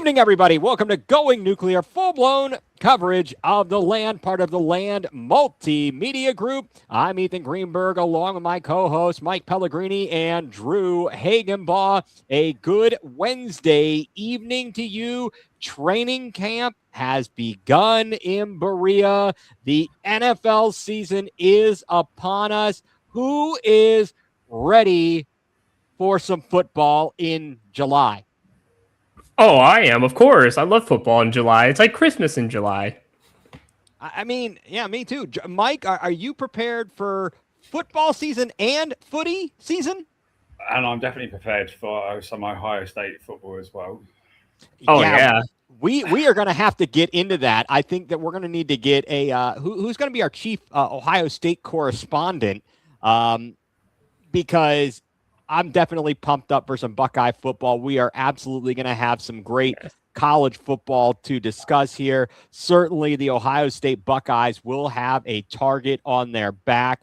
Evening, everybody. Welcome to Going nuCLEar, full-blown coverage of the Land, part of the Land Multimedia Group. I'm Ethan Greenberg, along with my co-host Mike Pellegrini and Drew Hagenbaugh. A good Wednesday evening to you. Training camp has begun in Berea. The NFL season is upon us. Who is ready for some football in July? Oh, I am, of course. I love football in July. It's like Christmas in July. I mean, yeah, me too. Mike, are you prepared for football season and footy season? And I'm definitely prepared for some Ohio State football as well. Oh, yeah. We are going to have to get into that. I think that we're going to need to get a who's going to be our chief Ohio State correspondent, because I'm definitely pumped up for some Buckeye football. We are absolutely going to have some great college football to discuss here. Certainly the Ohio State Buckeyes will have a target on their back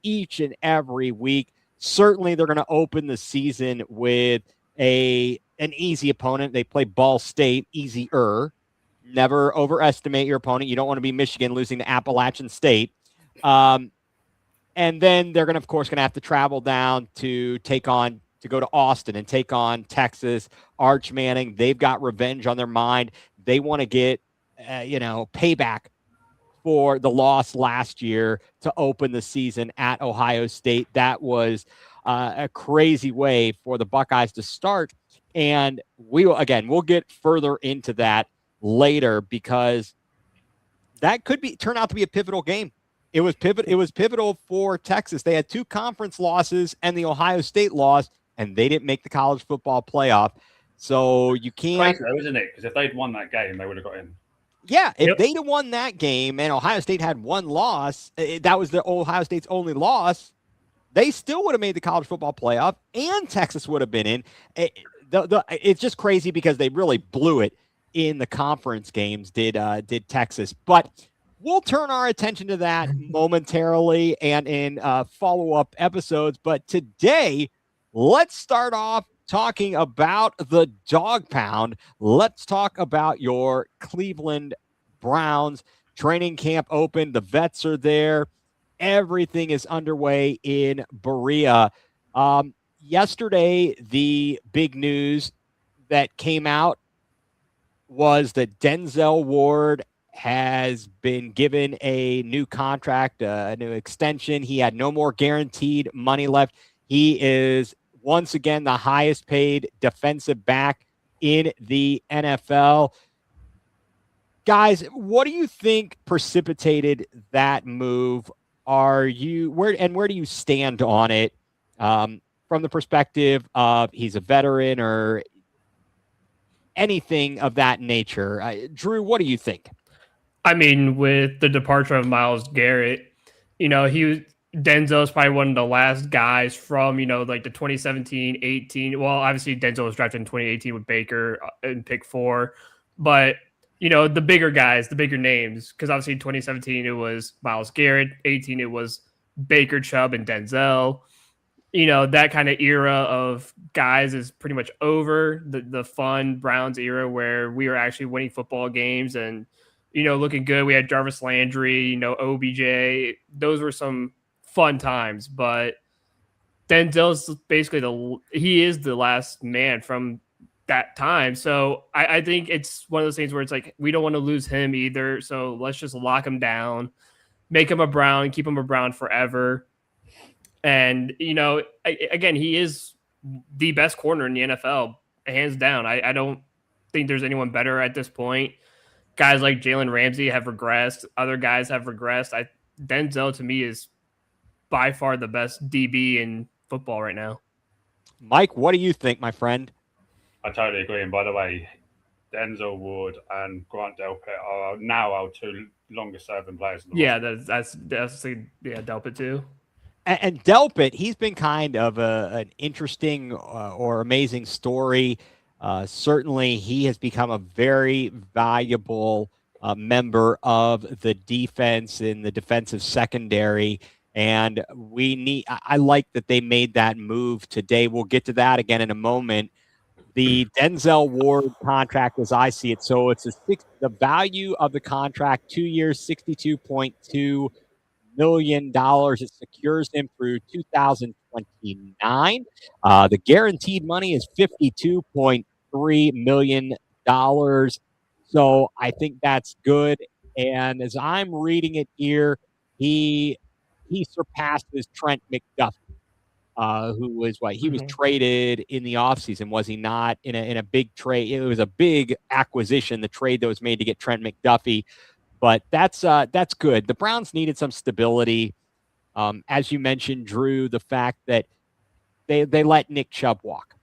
each and every week. Certainly they're going to open the season with an easy opponent. They play Ball State, easier. Never overestimate your opponent. You don't want to be Michigan losing to Appalachian State. And then they're of course, going to have to travel down to go to Austin and take on Texas. Arch Manning, they've got revenge on their mind. They want to get, payback for the loss last year to open the season at Ohio State. That was a crazy way for the Buckeyes to start. And we'll get further into that later, because that could turn out to be a pivotal game. It was pivotal for Texas. They had two conference losses and the Ohio State loss, and they didn't make the college football playoff. So you can't. Crazy though, isn't it? Because if they'd won that game, they would have got in. Yeah, if they'd have won that game and Ohio State had one loss, that was the Ohio State's only loss, they still would have made the college football playoff, and Texas would have been in. It's just crazy because they really blew it in the conference games, did Texas. But we'll turn our attention to that momentarily and in follow-up episodes. But today, let's start off talking about the Dog Pound. Let's talk about your Cleveland Browns. Training camp open. The vets are there. Everything is underway in Berea. Yesterday, the big news that came out was that Denzel Ward has been given a new contract, a new extension. He had no more guaranteed money left. He is once again the highest paid defensive back in the NFL. Guys, what do you think precipitated that move? Where do you stand on it, from the perspective of he's a veteran or anything of that nature? Drew, what do you think? I mean, with the departure of Myles Garrett, Denzel is probably one of the last guys from, like the 2017, 18. Well, obviously Denzel was drafted in 2018 with Baker in pick 4. But, the bigger guys, the bigger names, because obviously in 2017 it was Myles Garrett. 18 it was Baker, Chubb, and Denzel. That kind of era of guys is pretty much over. The fun Browns era where we were actually winning football games and, looking good. We had Jarvis Landry, OBJ. Those were some fun times, but Denzel's basically he is the last man from that time. So I think it's one of those things where it's like, we don't want to lose him either. So let's just lock him down, make him a Brown, keep him a Brown forever. And, again, he is the best corner in the NFL, hands down. I don't think there's anyone better at this point. Guys like Jalen Ramsey have regressed. Other guys have regressed. Denzel, to me, is by far the best DB in football right now. Mike, what do you think, my friend? I totally agree. And by the way, Denzel Ward and Grant Delpit are now our two longest-serving players. That's Delpit too. And Delpit, he's been kind of an interesting or amazing story. Certainly, he has become a very valuable member of the defense in the defensive secondary. And I like that they made that move today. We'll get to that again in a moment. the Denzel Ward contract, as I see it. So it's the value of the contract, 2 years, $62.2 million. It secures him through 2029. The guaranteed money is $52.3 million. So I think that's good. And as I'm reading it here, he surpasses Trent McDuffie, who was he was traded in the offseason, was he not? In a big trade. It was a big acquisition, the trade that was made to get Trent McDuffie. But that's good. The Browns needed some stability. As you mentioned, Drew, the fact that they let Nick Chubb walk.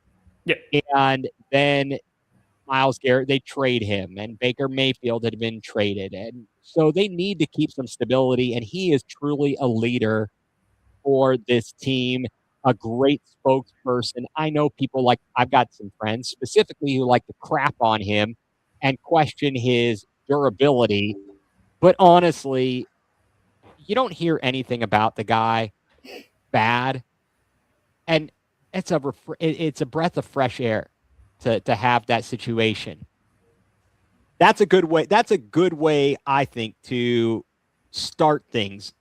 Yeah. And then Myles Garrett, they trade him, and Baker Mayfield had been traded. And so they need to keep some stability, and he is truly a leader for this team, a great spokesperson. I know people I've got some friends specifically who like to crap on him and question his durability. But honestly, you don't hear anything about the guy bad. And it's a breath of fresh air to have that situation. That's a good way. That's a good way, I think, to start things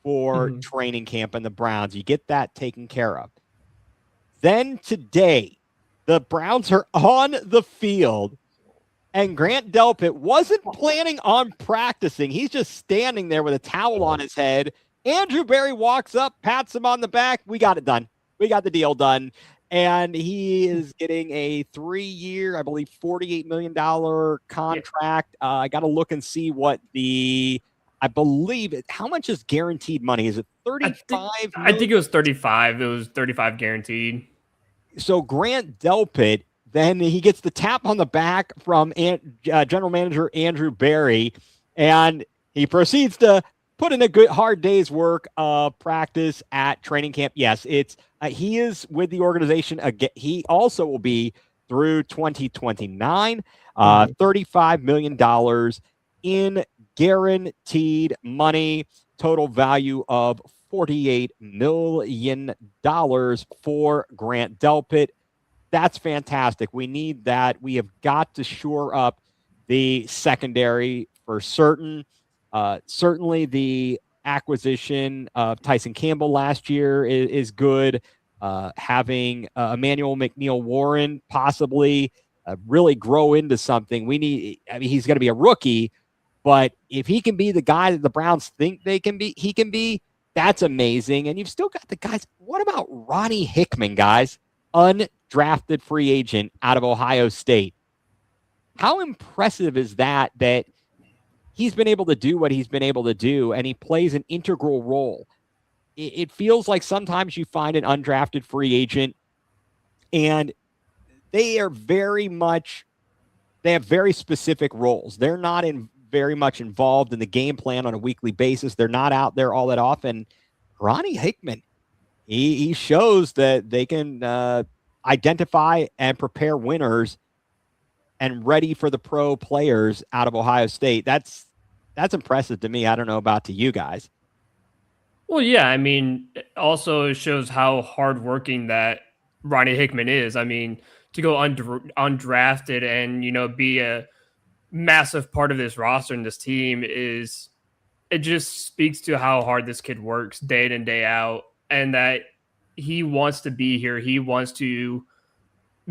for training camp and the Browns. You get that taken care of. Then today, the Browns are on the field, and Grant Delpit wasn't planning on practicing. He's just standing there with a towel on his head. Andrew Berry walks up, pats him on the back. We got it done. We got the deal done. And he is getting a 3-year, I believe, $48 million contract. I got to look and see what how much is guaranteed money? Is it 35? I think it was 35. It was 35 guaranteed. So Grant Delpit, then he gets the tap on the back from general manager Andrew Berry, and he proceeds to put in a good hard day's work of practice at training camp. Yes, he is with the organization again. He also will be through 2029. $35 million in guaranteed money, total value of $48 million for Grant Delpit. That's fantastic. We need that. We have got to shore up the secondary for certain. Certainly the acquisition of Tyson Campbell last year is good. Having Emmanuel McNeil-Warren possibly really grow into something. He's going to be a rookie, but if he can be the guy that the Browns think he can be, that's amazing. And you've still got the guys. What about Ronnie Hickman, guys? Undrafted free agent out of Ohio State. How impressive is that he's been able to do what he's been able to do, and he plays an integral role? It feels like sometimes you find an undrafted free agent, and they have very specific roles. They're not very much involved in the game plan on a weekly basis. They're not out there all that often. Ronnie Hickman, he shows that they can identify and prepare winners and ready for the pro players out of Ohio State. That's impressive to me. I don't know about to you guys. Well, yeah, I mean, it also shows how hardworking that Ronnie Hickman is. I mean, to go undrafted and, be a massive part of this roster and this team it just speaks to how hard this kid works day in and day out, and that he wants to be here. He wants to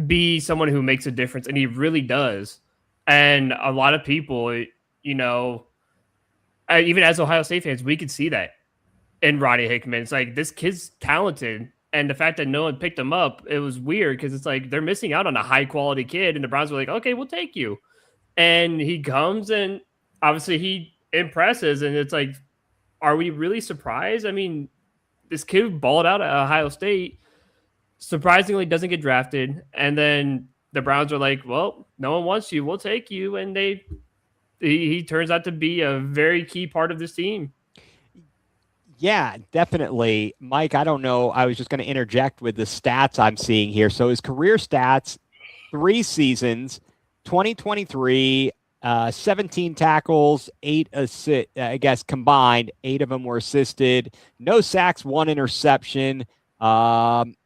be someone who makes a difference, and he really does. And a lot of people, even as Ohio State fans, we could see that in Ronnie Hickman. It's like, this kid's talented, and the fact that no one picked him up, it was weird, because it's like they're missing out on a high quality kid, and the Browns were like, okay, we'll take you. And he comes, and obviously he impresses, and it's like, are we really surprised? I mean, this kid balled out at Ohio State, surprisingly doesn't get drafted, and then the Browns are like, well, no one wants you, we'll take you, and he turns out to be a very key part of this team. Yeah, definitely. Mike, I don't know. I was just going to interject with the stats I'm seeing here. So his career stats, 3 seasons, 2023, 17 tackles, 8 assists, I guess combined. 8 of them were assisted. No sacks, 1 interception.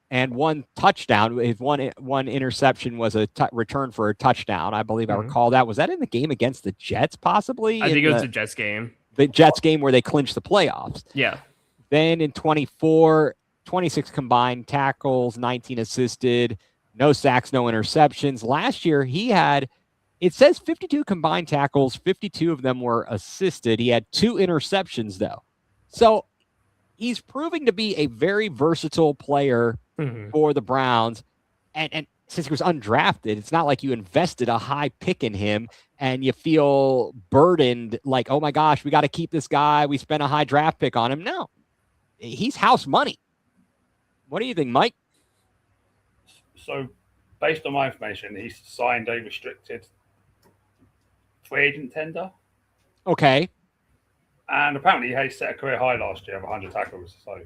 and one touchdown. His one interception was a return for a touchdown. I believe I recall that. Was that in the game against the Jets, possibly? I think it was the Jets game. The Jets game where they clinched the playoffs. Yeah. Then in 24, 26 combined tackles, 19 assisted, no sacks, no interceptions. Last year, he had, it says 52 combined tackles, 52 of them were assisted. He had 2 interceptions, though. So he's proving to be a very versatile player for the Browns. And since he was undrafted, it's not like you invested a high pick in him and you feel burdened like, oh my gosh, we got to keep this guy. We spent a high draft pick on him. No, he's house money. What do you think, Mike? So based on my information, he's signed a restricted free agent tender. Okay. And apparently he set a career high last year of 100 tackles. So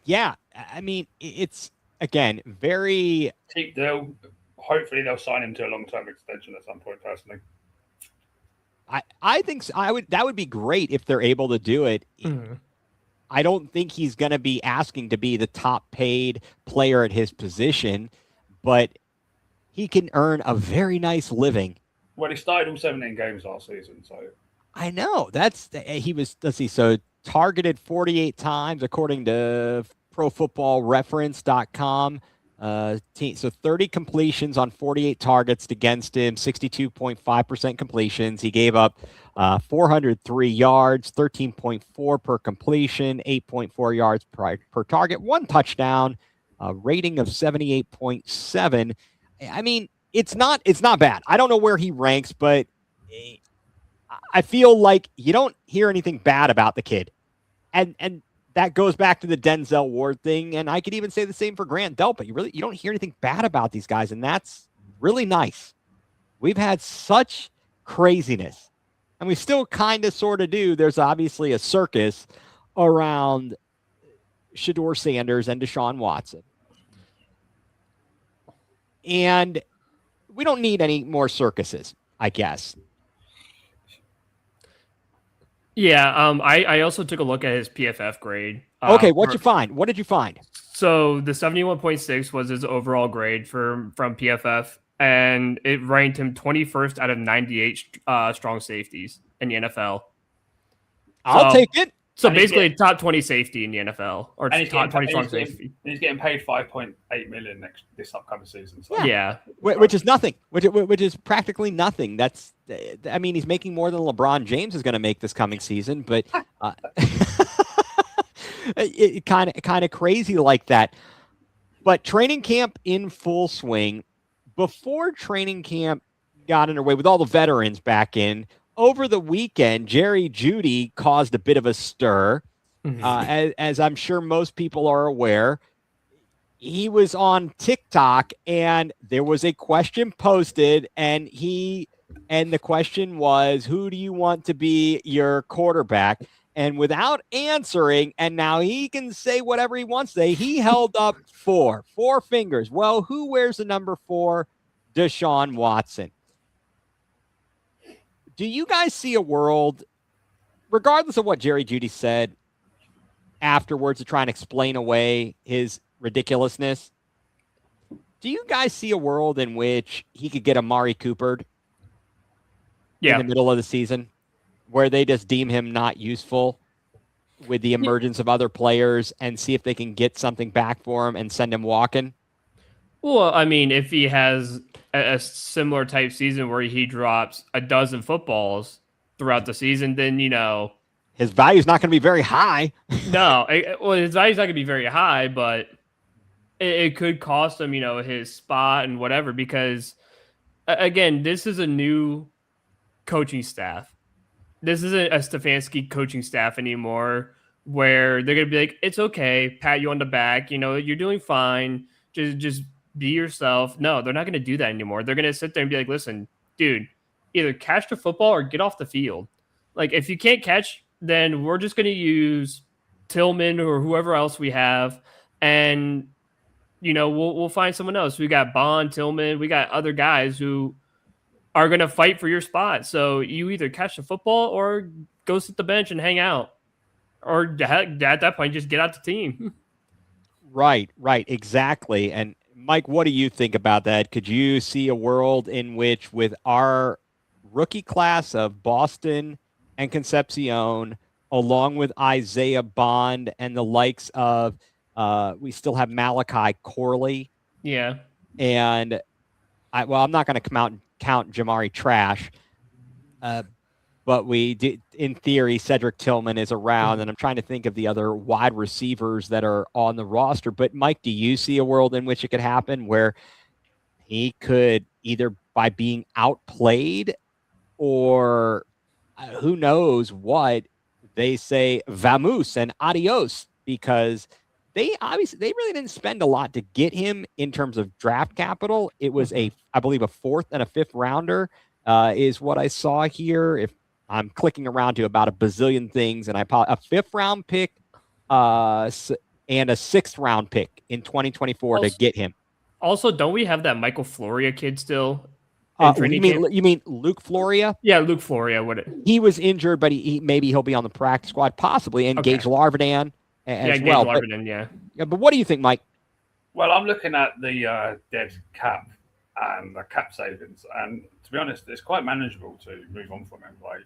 yeah, I mean, it's, again, very cheap deal. Hopefully they'll sign him to a long-term extension at some point, personally. I think so. That would be great if they're able to do it. I don't think he's going to be asking to be the top paid player at his position, but he can earn a very nice living. Well, he started all 17 games last season, so I know he was, let's see, so targeted 48 times according to profootballreference.com. So 30 completions on 48 targets against him, 62.5% completions. He gave up 403 yards, 13.4 per completion, 8.4 yards per target, 1 touchdown, rating of 78.7. I mean, it's not bad. I don't know where he ranks, but I feel like you don't hear anything bad about the kid. And that goes back to the Denzel Ward thing, and I could even say the same for Grant Delpit. You don't hear anything bad about these guys, and that's really nice. We've had such craziness, and we still kind of sort of do. There's obviously a circus around Shedeur Sanders and Deshaun Watson. And we don't need any more circuses, I guess. Yeah, I also took a look at his PFF grade. Okay, what'd you find? What did you find? So the 71.6 was his overall grade from PFF, and it ranked him 21st out of 98 strong safeties in the NFL. I'll take it. So basically, top 20 safety in the NFL, or top 20 strong safety. He's getting paid $5.8 million this upcoming season. So. Yeah, which is nothing. Which is practically nothing. That's, I mean, he's making more than LeBron James is going to make this coming season, but it kind of crazy like that. But training camp in full swing. Before training camp got underway, with all the veterans back in. Over the weekend, Jerry Jeudy caused a bit of a stir. As I'm sure most people are aware, he was on TikTok and there was a question posted, and the question was, who do you want to be your quarterback? And without answering, and now he can say whatever he wants to say, he held up four fingers. Well, who wears the number 4? Deshaun Watson. Do you guys see a world, regardless of what Jerry Jeudy said afterwards to try and explain away his ridiculousness, do you guys see a world in which he could get Amari Coopered in the middle of the season, where they just deem him not useful with the emergence of other players and see if they can get something back for him and send him walking? Well, I mean, if he has a similar type season where he drops a dozen footballs throughout the season, then, his value is not going to be very high. No, his value is not going to be very high, but it could cost him, his spot and whatever, because, again, this is a new coaching staff. This isn't a Stefanski coaching staff anymore, where they're going to be like, it's okay, pat you on the back, you're doing fine, just be yourself. No, they're not going to do that anymore. They're going to sit there and be like, listen, dude, either catch the football or get off the field. Like, if you can't catch, then we're just going to use Tillman or whoever else we have, and, we'll find someone else. We got Bond, Tillman, we got other guys who are going to fight for your spot. So you either catch the football or go sit the bench and hang out. Or at that point, just get out the team. Right, exactly. And Mike, what do you think about that? Could you see a world in which, with our rookie class of Boston and Concepcion, along with Isaiah Bond and the likes of, we still have Malachi Corley, Yeah. and I'm not going to come out and count Jamari Trash, uh, but we did, in theory, Cedric Tillman is around, and I'm trying to think of the other wide receivers that are on the roster. But Mike, do you see a world in which it could happen where he could, either by being outplayed or who knows what, they say vamoose and adios, because they really didn't spend a lot to get him in terms of draft capital. It was I believe a fourth and a fifth rounder, is what I saw here. If I'm clicking around to about a bazillion things, and a fifth round pick, and a sixth round pick in 2024 to get him. Also, don't we have that Michael Floria kid still in training camp? You mean Luke Floria? Yeah, Luke Floria. He was injured, but maybe he'll be on the practice squad, possibly, and Gage Larvidan as well. Yeah. But what do you think, Mike? Well, I'm looking at the dead cap and the cap savings, and to be honest, it's quite manageable to move on from him. Like,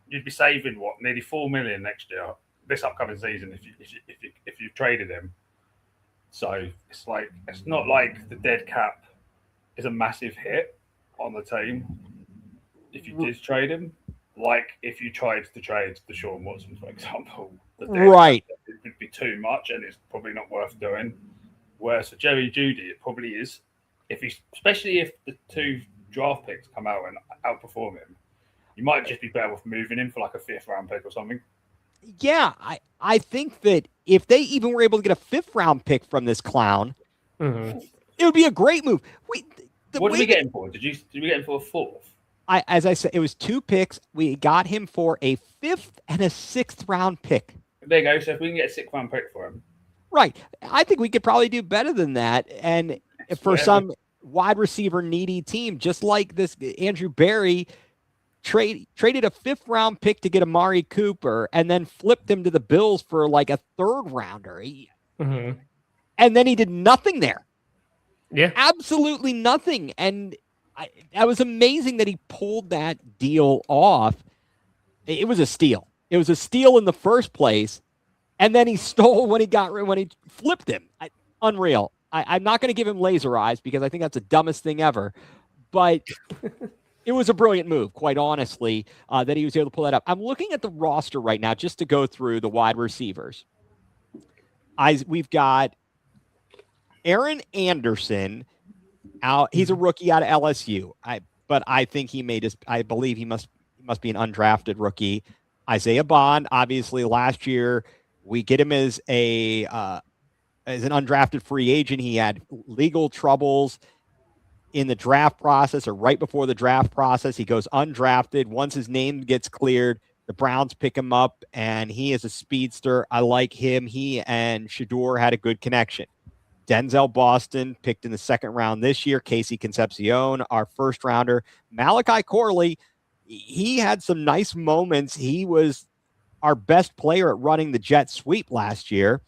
you'd be saving nearly $4 million next year, this upcoming season, if you traded him. So it's not like the dead cap is a massive hit on the team if you did trade him. Like if you tried to trade Deshaun Watson, for example, the dead cap, it would be too much, and it's probably not worth doing. Whereas for Jerry Jeudy, it probably is. Especially if the two draft picks come out and outperform him, you might just be better off moving him for like a fifth round pick or something. Yeah, I think that if they even were able to get a fifth round pick from this clown, it would be a great move. What did we get him for? Did we get him for a fourth? As I said, it was 2 picks. We got him for a fifth and a sixth round pick. There you go. So if we can get a sixth round pick for him, right? I think we could probably do better than that. And for some wide receiver needy team, just like this, Andrew Berry traded a fifth round pick to get Amari Cooper, and then flipped him to the Bills for like a third rounder. And then he did nothing there. Yeah, absolutely nothing. And that was amazing that he pulled that deal off. It was a steal. It was a steal in the first place, and then he stole when he flipped him. Unreal. I'm not going to give him laser eyes because I think that's the dumbest thing ever, but it was a brilliant move, quite honestly, that he was able to pull that up. I'm looking at the roster right now just to go through the wide receivers. We've got Aaron Anderson out. He's a rookie out of LSU. But I think I believe he must be an undrafted rookie. Isaiah Bond, obviously last year we get him as an undrafted free agent. He had legal troubles in the draft process, or right before the draft process. He goes undrafted. Once his name gets cleared, the Browns pick him up, and he is a speedster. I like him. He and Shador had a good connection. Denzel Boston picked in the second round this year. Casey Concepcion, our first rounder. Malachi Corley, he had some nice moments. He was our best player at running the jet sweep last year.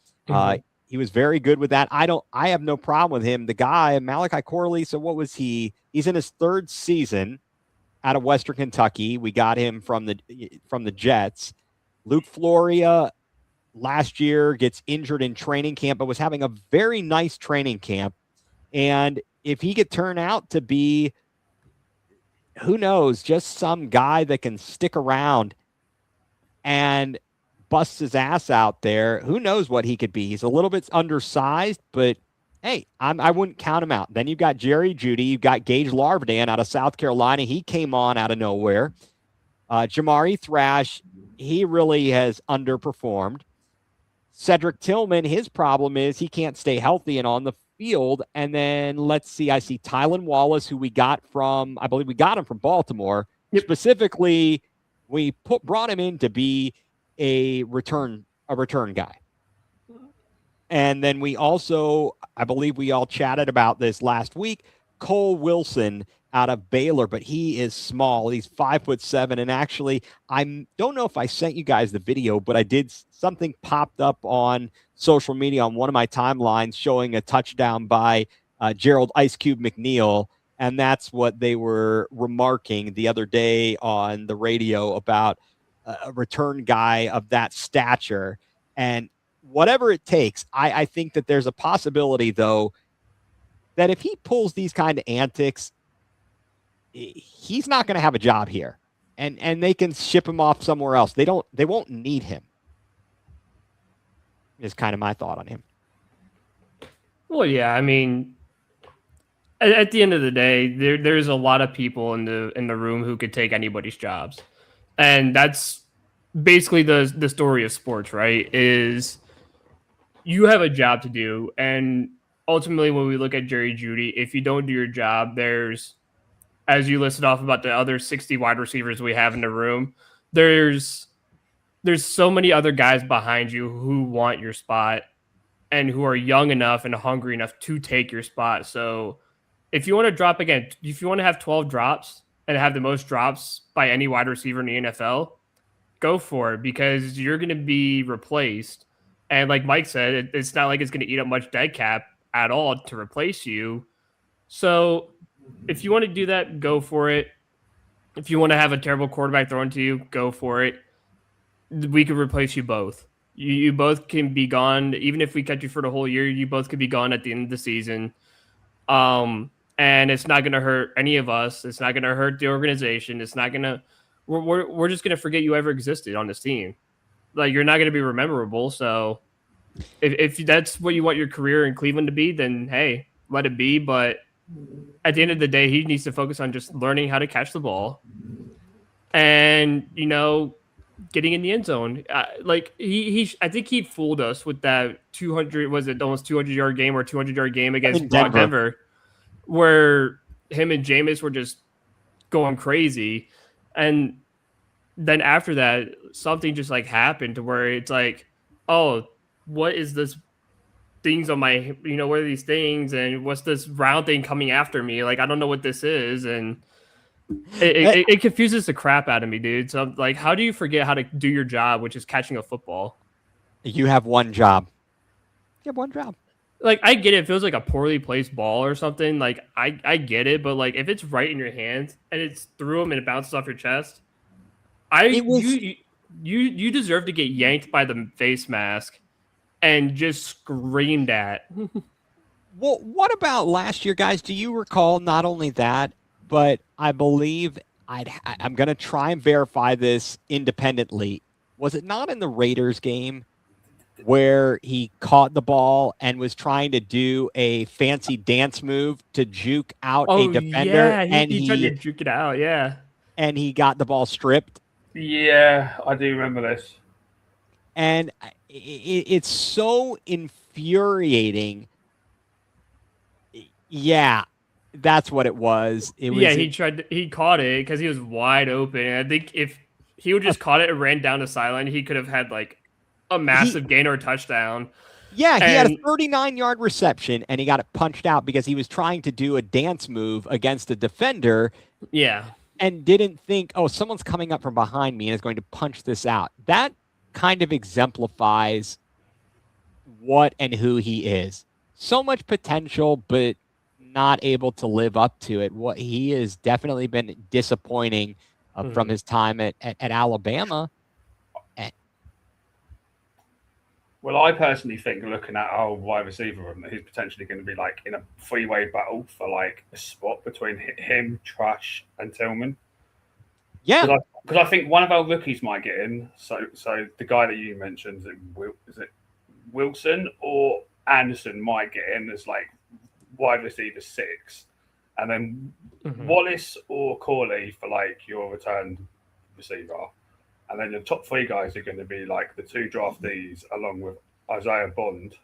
He was very good with that. I have no problem with him. The guy, Malachi Corley, so what was he? He's in his third season out of Western Kentucky. We got him from the Jets. Luke Floria last year gets injured in training camp, but was having a very nice training camp. And if he could turn out to be, who knows, just some guy that can stick around and busts his ass out there, who knows what he could be. He's a little bit undersized, but hey, I wouldn't count him out. Then you've got Jerry Jeudy. You've got Gage Larvidan out of South Carolina. He came on out of nowhere. Jamari Thrash, he really has underperformed. Cedric Tillman, his problem is he can't stay healthy and on the field. And then let's see, I see Tylan Wallace, who I believe we got him from Baltimore. Yep. Specifically, we brought him in to be a return guy. And then we also, I believe we all chatted about this last week, Cole Wilson out of Baylor, but he is small. He's 5'7", and actually, I don't know if I sent you guys the video, but I did. Something popped up on social media on one of my timelines showing a touchdown by Gerald Ice Cube McNeil, and that's what they were remarking the other day on the radio about a return guy of that stature. And whatever it takes, I think that there's a possibility, though, that if he pulls these kind of antics, he's not going to have a job here, and they can ship him off somewhere else. They won't need him. Is kind of my thought on him. Well, yeah, I mean, at the end of the day, there's a lot of people in the room who could take anybody's jobs, and that's basically the story of sports, right? Is you have a job to do, and ultimately, when we look at Jerry Jeudy, if you don't do your job, there's, as you listed off about the other 60 wide receivers we have in the room, there's so many other guys behind you who want your spot and who are young enough and hungry enough to take your spot. So if you want to drop again, if you want to have 12 drops and have the most drops by any wide receiver in the NFL, go for it, because you're going to be replaced. And like Mike said, it's not like it's going to eat up much dead cap at all to replace you. So if you want to do that, go for it. If you want to have a terrible quarterback thrown to you, go for it. We could replace you both. You both can be gone. Even if we catch you for the whole year, you both could be gone at the end of the season. And it's not going to hurt any of us. It's not going to hurt the organization. It's not going to. We're just going to forget you ever existed on this team. Like, you're not going to be memorable. So if that's what you want your career in Cleveland to be, then hey, let it be. But at the end of the day, he needs to focus on just learning how to catch the ball and, getting in the end zone. Like I think he fooled us with that 200, was it almost 200-yard game or 200-yard game against Denver, where him and Jameis were just going crazy. And then after that, something just like happened to where it's like, oh, what is this things on my, what are these things? And what's this round thing coming after me? Like, I don't know what this is. And it confuses the crap out of me, dude. So like, how do you forget how to do your job, which is catching a football? You have one job. You have one job. Like, I get it. It feels like a poorly placed ball or something. Like, I get it. But like, if it's right in your hands and it's through them and it bounces off your chest, you deserve to get yanked by the face mask and just screamed at. Well, what about last year, guys? Do you recall not only that, but I believe I'm going to try and verify this independently. Was it not in the Raiders game where he caught the ball and was trying to do a fancy dance move to juke out a defender? Yeah, he tried to juke it out, yeah. And he got the ball stripped? Yeah, I do remember this. And it's so infuriating. Yeah, that's what it was. He caught it because he was wide open. And I think if he would just caught it and ran down the sideline, he could have had like a massive gain or touchdown. Yeah, he had a 39-yard reception, and he got it punched out because he was trying to do a dance move against a defender. Yeah. And didn't think, oh, someone's coming up from behind me and is going to punch this out. That kind of exemplifies what and who he is. So much potential, but not able to live up to it. What he has definitely been disappointing from his time at Alabama. Well, I personally think, looking at our wide receiver room, that he's potentially going to be like in a three-way battle for like a spot between him, Trash, and Tillman. Yeah, because I think one of our rookies might get in. So the guy that you mentioned, is it Wilson or Anderson might get in as like wide receiver 6, and then Wallace or Corley for like your return receiver. And then the top 3 guys are going to be like the 2 draftees along with Isaiah Bond.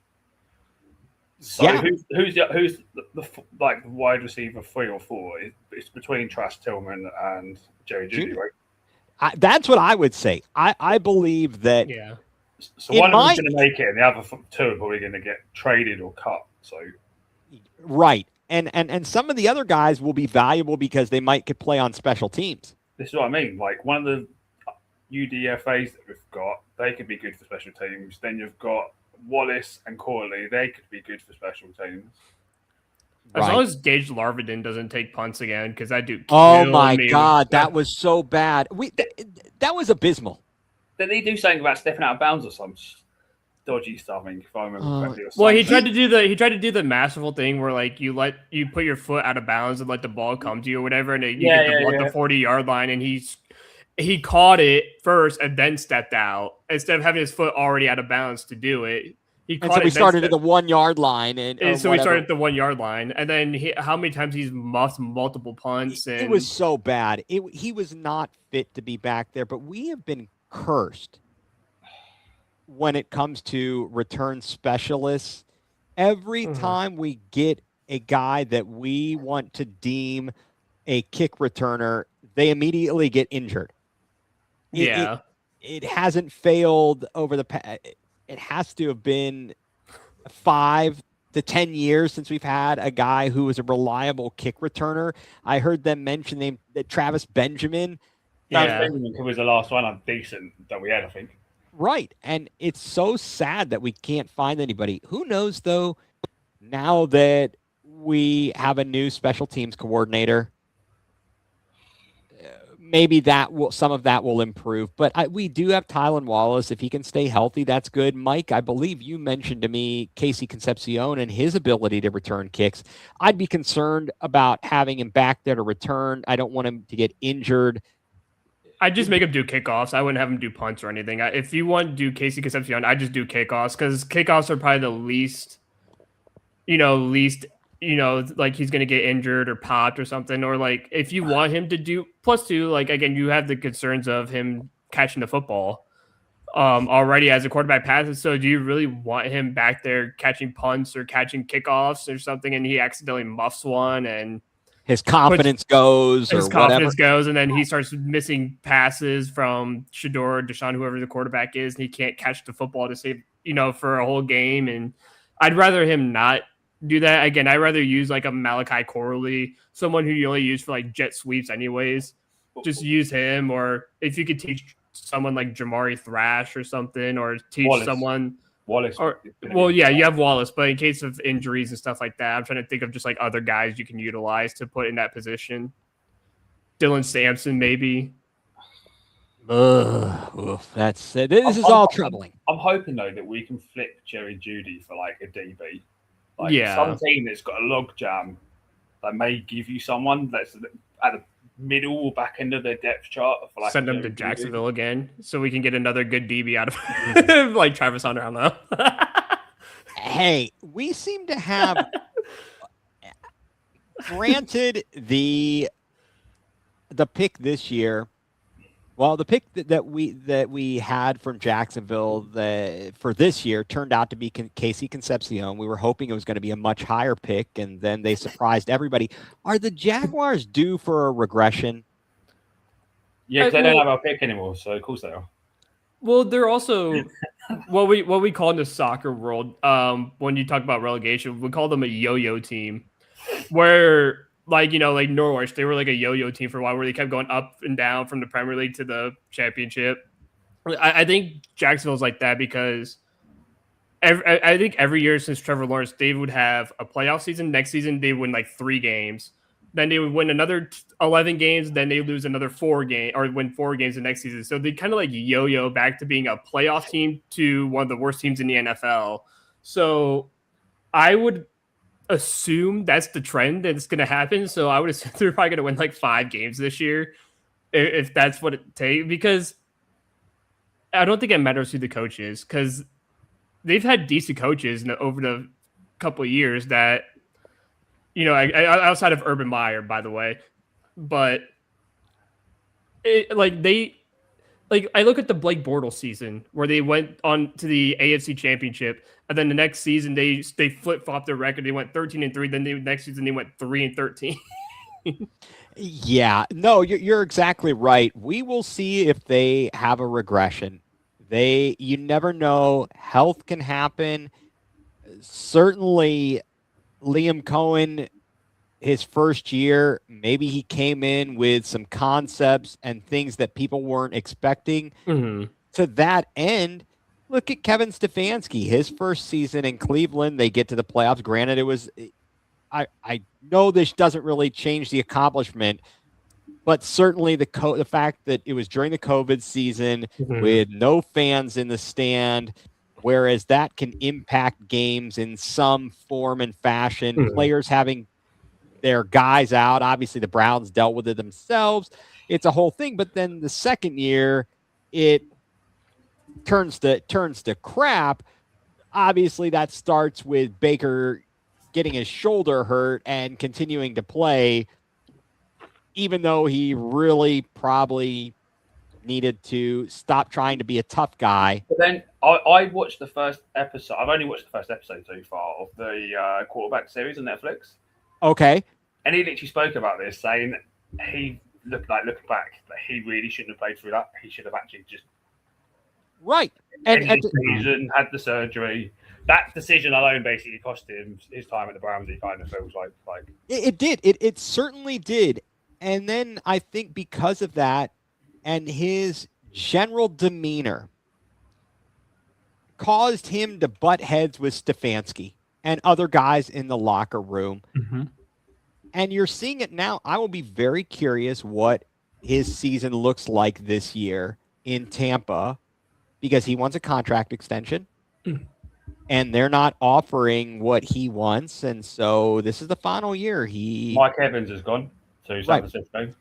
So who's the like wide receiver 3 or 4? It's between Trash, Tillman, and Jerry Jeudy, right? That's what I would say. I believe that. Yeah. So one of them's going to make it, and the other 2 are probably going to get traded or cut. So. Right. and some of the other guys will be valuable because they might could play on special teams. This is what I mean. Like one of the UDFAs that we've got, they could be good for special teams. Then you've got Wallace and Corley, they could be good for special teams. As long as Gage Larvin doesn't take punts again, because that dude oh my me. God, that was so bad. That was abysmal. Did he do something about stepping out of bounds or some dodgy stuff? I mean, if I remember correctly. Well, he tried to do the masterful thing where like you put your foot out of bounds and let the ball come to you or whatever, and you get the ball at the 40-yard line, and he caught it first and then stepped out instead of having his foot already out of bounds to do it. We started at the 1 yard line, and so we started at the 1 yard line, and then how many times he's muffed multiple punts? And it was so bad. He was not fit to be back there. But we have been cursed when it comes to return specialists. Every time we get a guy that we want to deem a kick returner, they immediately get injured. It hasn't failed over the past. It has to have been 5 to 10 years since we've had a guy who was a reliable kick returner. I heard them mention that Travis Benjamin. Benjamin was the last one decent that we had, I think. Right. And it's so sad that we can't find anybody. Who knows, though, now that we have a new special teams coordinator, maybe some of that will improve. But we do have Tylan Wallace. If he can stay healthy, that's good. Mike, I believe you mentioned to me Casey Concepcion and his ability to return kicks. I'd be concerned about having him back there to return. I don't want him to get injured. I'd just make him do kickoffs. I wouldn't have him do punts or anything. If you want to do Casey Concepcion, I'd just do kickoffs because kickoffs are probably the least, like he's going to get injured or popped or something. Or like if you want him to do +2, like again, you have the concerns of him catching the football already as a quarterback passes. So do you really want him back there catching punts or catching kickoffs or something and he accidentally muffs one and his confidence goes, and then he starts missing passes from Shador, Deshaun, whoever the quarterback is, and he can't catch the football to save, for a whole game. And I'd rather him not do that. Again, I'd rather use like a Malachi Corley, someone who you only use for like jet sweeps anyways. Just use him, or if you could teach someone like Jamari Thrash or something, or teach someone Wallace. You have Wallace, but in case of injuries and stuff like that, I'm trying to think of just like other guys you can utilize to put in that position. Dylan Sampson, maybe. This is all troubling. I'm hoping though that we can flip Jerry Jeudy for like a DB. Some team that's got a log jam that may give you someone that's at the middle or back end of their depth chart. For send them to Jacksonville again so we can get another good DB out of like Travis Hunter. I don't know. Hey, we seem to have granted the pick this year. Well, the pick that we had from Jacksonville for this year turned out to be Casey Concepcion. We were hoping it was going to be a much higher pick, and then they surprised everybody. Are the Jaguars due for a regression? Yeah, because they don't have our pick anymore, so of course they are. Well, they're also what we call in the soccer world, when you talk about relegation, we call them a yo-yo team, where like Norwich, they were like a yo-yo team for a while where they kept going up and down from the Premier League to the Championship. I think Jacksonville's like that because I think every year since Trevor Lawrence, they would have a playoff season. Next season, they win like 3 games. Then they would win another 11 games. Then they lose another 4 games or win 4 games the next season. So they kind of like yo-yo back to being a playoff team to one of the worst teams in the NFL. So I would assume that's the trend that's going to happen. So I would assume they're probably going to win like 5 games this year if that's what it takes, because I don't think it matters who the coach is, because they've had decent coaches over the couple of years that, outside of Urban Meyer, by the way, but I look at the Blake Bortles season where they went on to the AFC Championship, and then the next season they flip-flopped their record. They went 13-3. Then the next season they went 3-13. Yeah, no, you're exactly right. We will see if they have a regression. You never know. Health can happen. Certainly, Liam Cohen his first year, maybe he came in with some concepts and things that people weren't expecting. To that end, look at Kevin Stefanski. His first season in Cleveland, they get to the playoffs. Granted, it was I know this doesn't really change the accomplishment, but certainly the fact that it was during the COVID season with no fans in the stand, whereas that can impact games in some form and fashion. Players having their guys out. Obviously, the Browns dealt with it themselves. It's a whole thing. But then the second year, it turns to crap. Obviously, that starts with Baker getting his shoulder hurt and continuing to play, even though he really probably needed to stop trying to be a tough guy. But then I watched the first episode. I've only watched the first episode so far of the quarterback series on Netflix. Okay. And he literally spoke about this, saying he looking back, that he really shouldn't have played through that. He should have actually just and season, had the surgery. That decision alone basically cost him his time at the Browns. He kind of feels like it did. It certainly did. And then I think because of that and his general demeanor caused him to butt heads with Stefanski and other guys in the locker room. And you're seeing it now. I will be very curious what his season looks like this year in Tampa, because he wants a contract extension and they're not offering what he wants. And so this is the final year. Mike Evans is gone to San Francisco.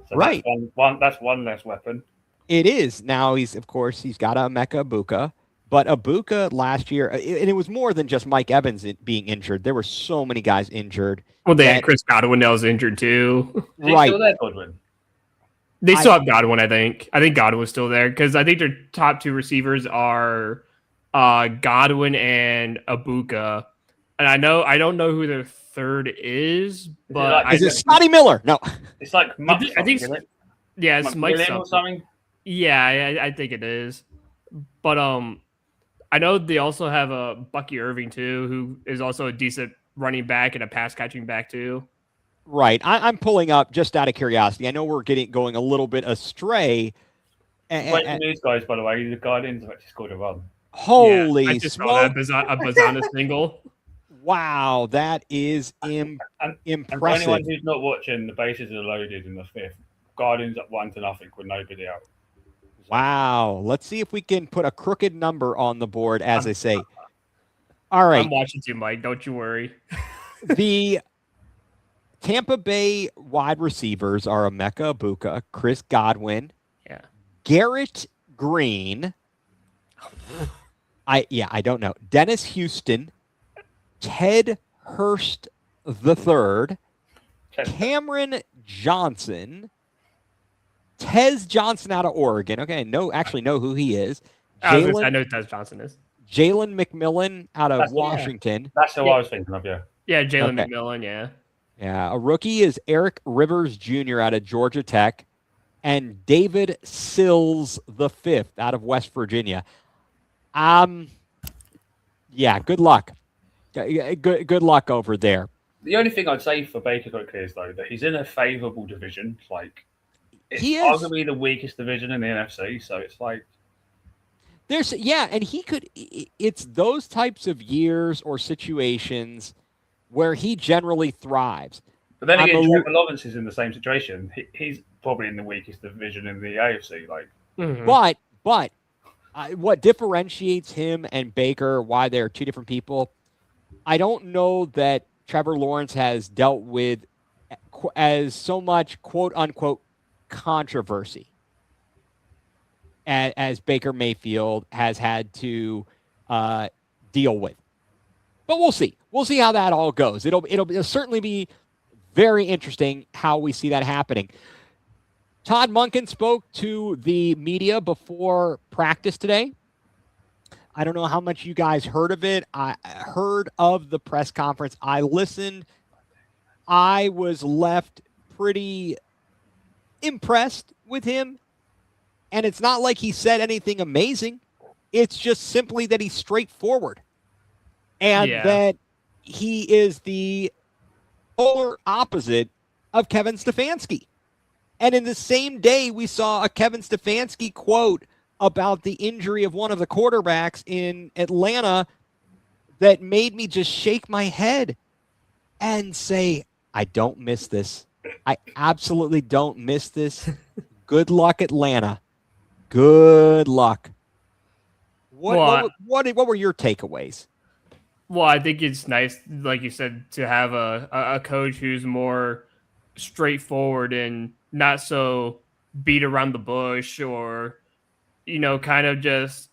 So that's one less weapon. It is. Now he's got Emeka Egbuka. But Egbuka last year, and it was more than just Mike Evans being injured. There were so many guys injured. Well, they had Chris Godwin that was injured too. Right. Still there, Godwin? They still have Godwin, I think. I think Godwin was still there because I think their top two receivers are Godwin and Egbuka. And I don't know who their third is, but is it Scotty Miller? No. It's like I think it's Mike or something. Yeah, I think it is. But I know they also have Bucky Irving too, who is also a decent running back and a pass catching back too. Right. I'm pulling up just out of curiosity. I know we're going a little bit astray. Breaking news, guys, by the way, the Guardians have actually scored a run. Holy I just smoke. saw that a Bazana single. Wow, that is impressive. And for anyone who's not watching, the bases are loaded in the fifth. Guardians up 1-0 with nobody out. Wow. Let's see if we can put a crooked number on the board, as I say. All right. I'm watching you, Mike. Don't you worry. The Tampa Bay wide receivers are Emeka Egbuka, Chris Godwin, Garrett Green. I don't know. Dennis Houston, Ted Hurst III, Cameron Johnson, Tez Johnson out of Oregon. Okay, actually know who he is. I know who Tez Johnson is. Jalen McMillan out of Washington. That's who I was thinking of, yeah. Yeah, Jalen McMillan, yeah. Yeah, a rookie is Eric Rivers Jr. out of Georgia Tech, and David Sills V out of West Virginia. Yeah, good luck. Good luck over there. The only thing I'd say for Baker quickly is though that he's in a favourable division. Like it's arguably the weakest division in the NFC, so it's like and he could. It's those types of years or situations where he generally thrives. But then again, Trevor Lawrence is in the same situation. He's probably in the weakest division in the AFC. Like, but what differentiates him and Baker, why they're two different people, I don't know that Trevor Lawrence has dealt with as so much quote unquote controversy as Baker Mayfield has had to deal with. But we'll see. We'll see how that all goes. It'll certainly be very interesting how we see that happening. Todd Monken spoke to the media before practice today. I don't know how much you guys heard of it. I heard of the press conference. I listened. I was left pretty impressed with him. And it's not like he said anything amazing. It's just simply that he's straightforward. And that he is the polar opposite of Kevin Stefanski. And in the same day, we saw a Kevin Stefanski quote about the injury of one of the quarterbacks in Atlanta that made me just shake my head and say, I don't miss this. I absolutely don't miss this. Good luck, Atlanta. Good luck. What were your takeaways? Well, I think it's nice, like you said, to have a coach who's more straightforward and not so beat around the bush, or, kind of just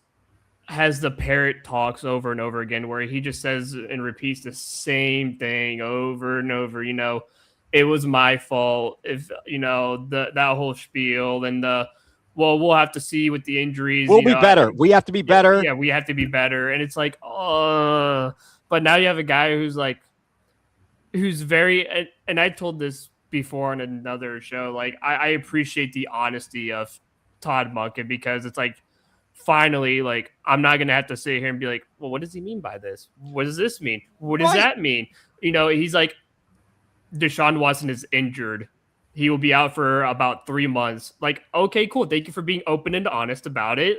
has the parrot talks over and over again, where he just says and repeats the same thing over and over. It was my fault, if that whole spiel, and we'll have to see with the injuries. We'll be better. We have to be better. Yeah, we have to be better. And it's like, but now you have a guy who's very, and I told this before on another show, like I appreciate the honesty of Todd Monken, because it's like, finally, like, I'm not going to have to sit here and be like, well, what does he mean by this? What does this mean? What does that mean? He's like, Deshaun Watson is injured. He will be out for about 3 months. Like, okay, cool. Thank you for being open and honest about it.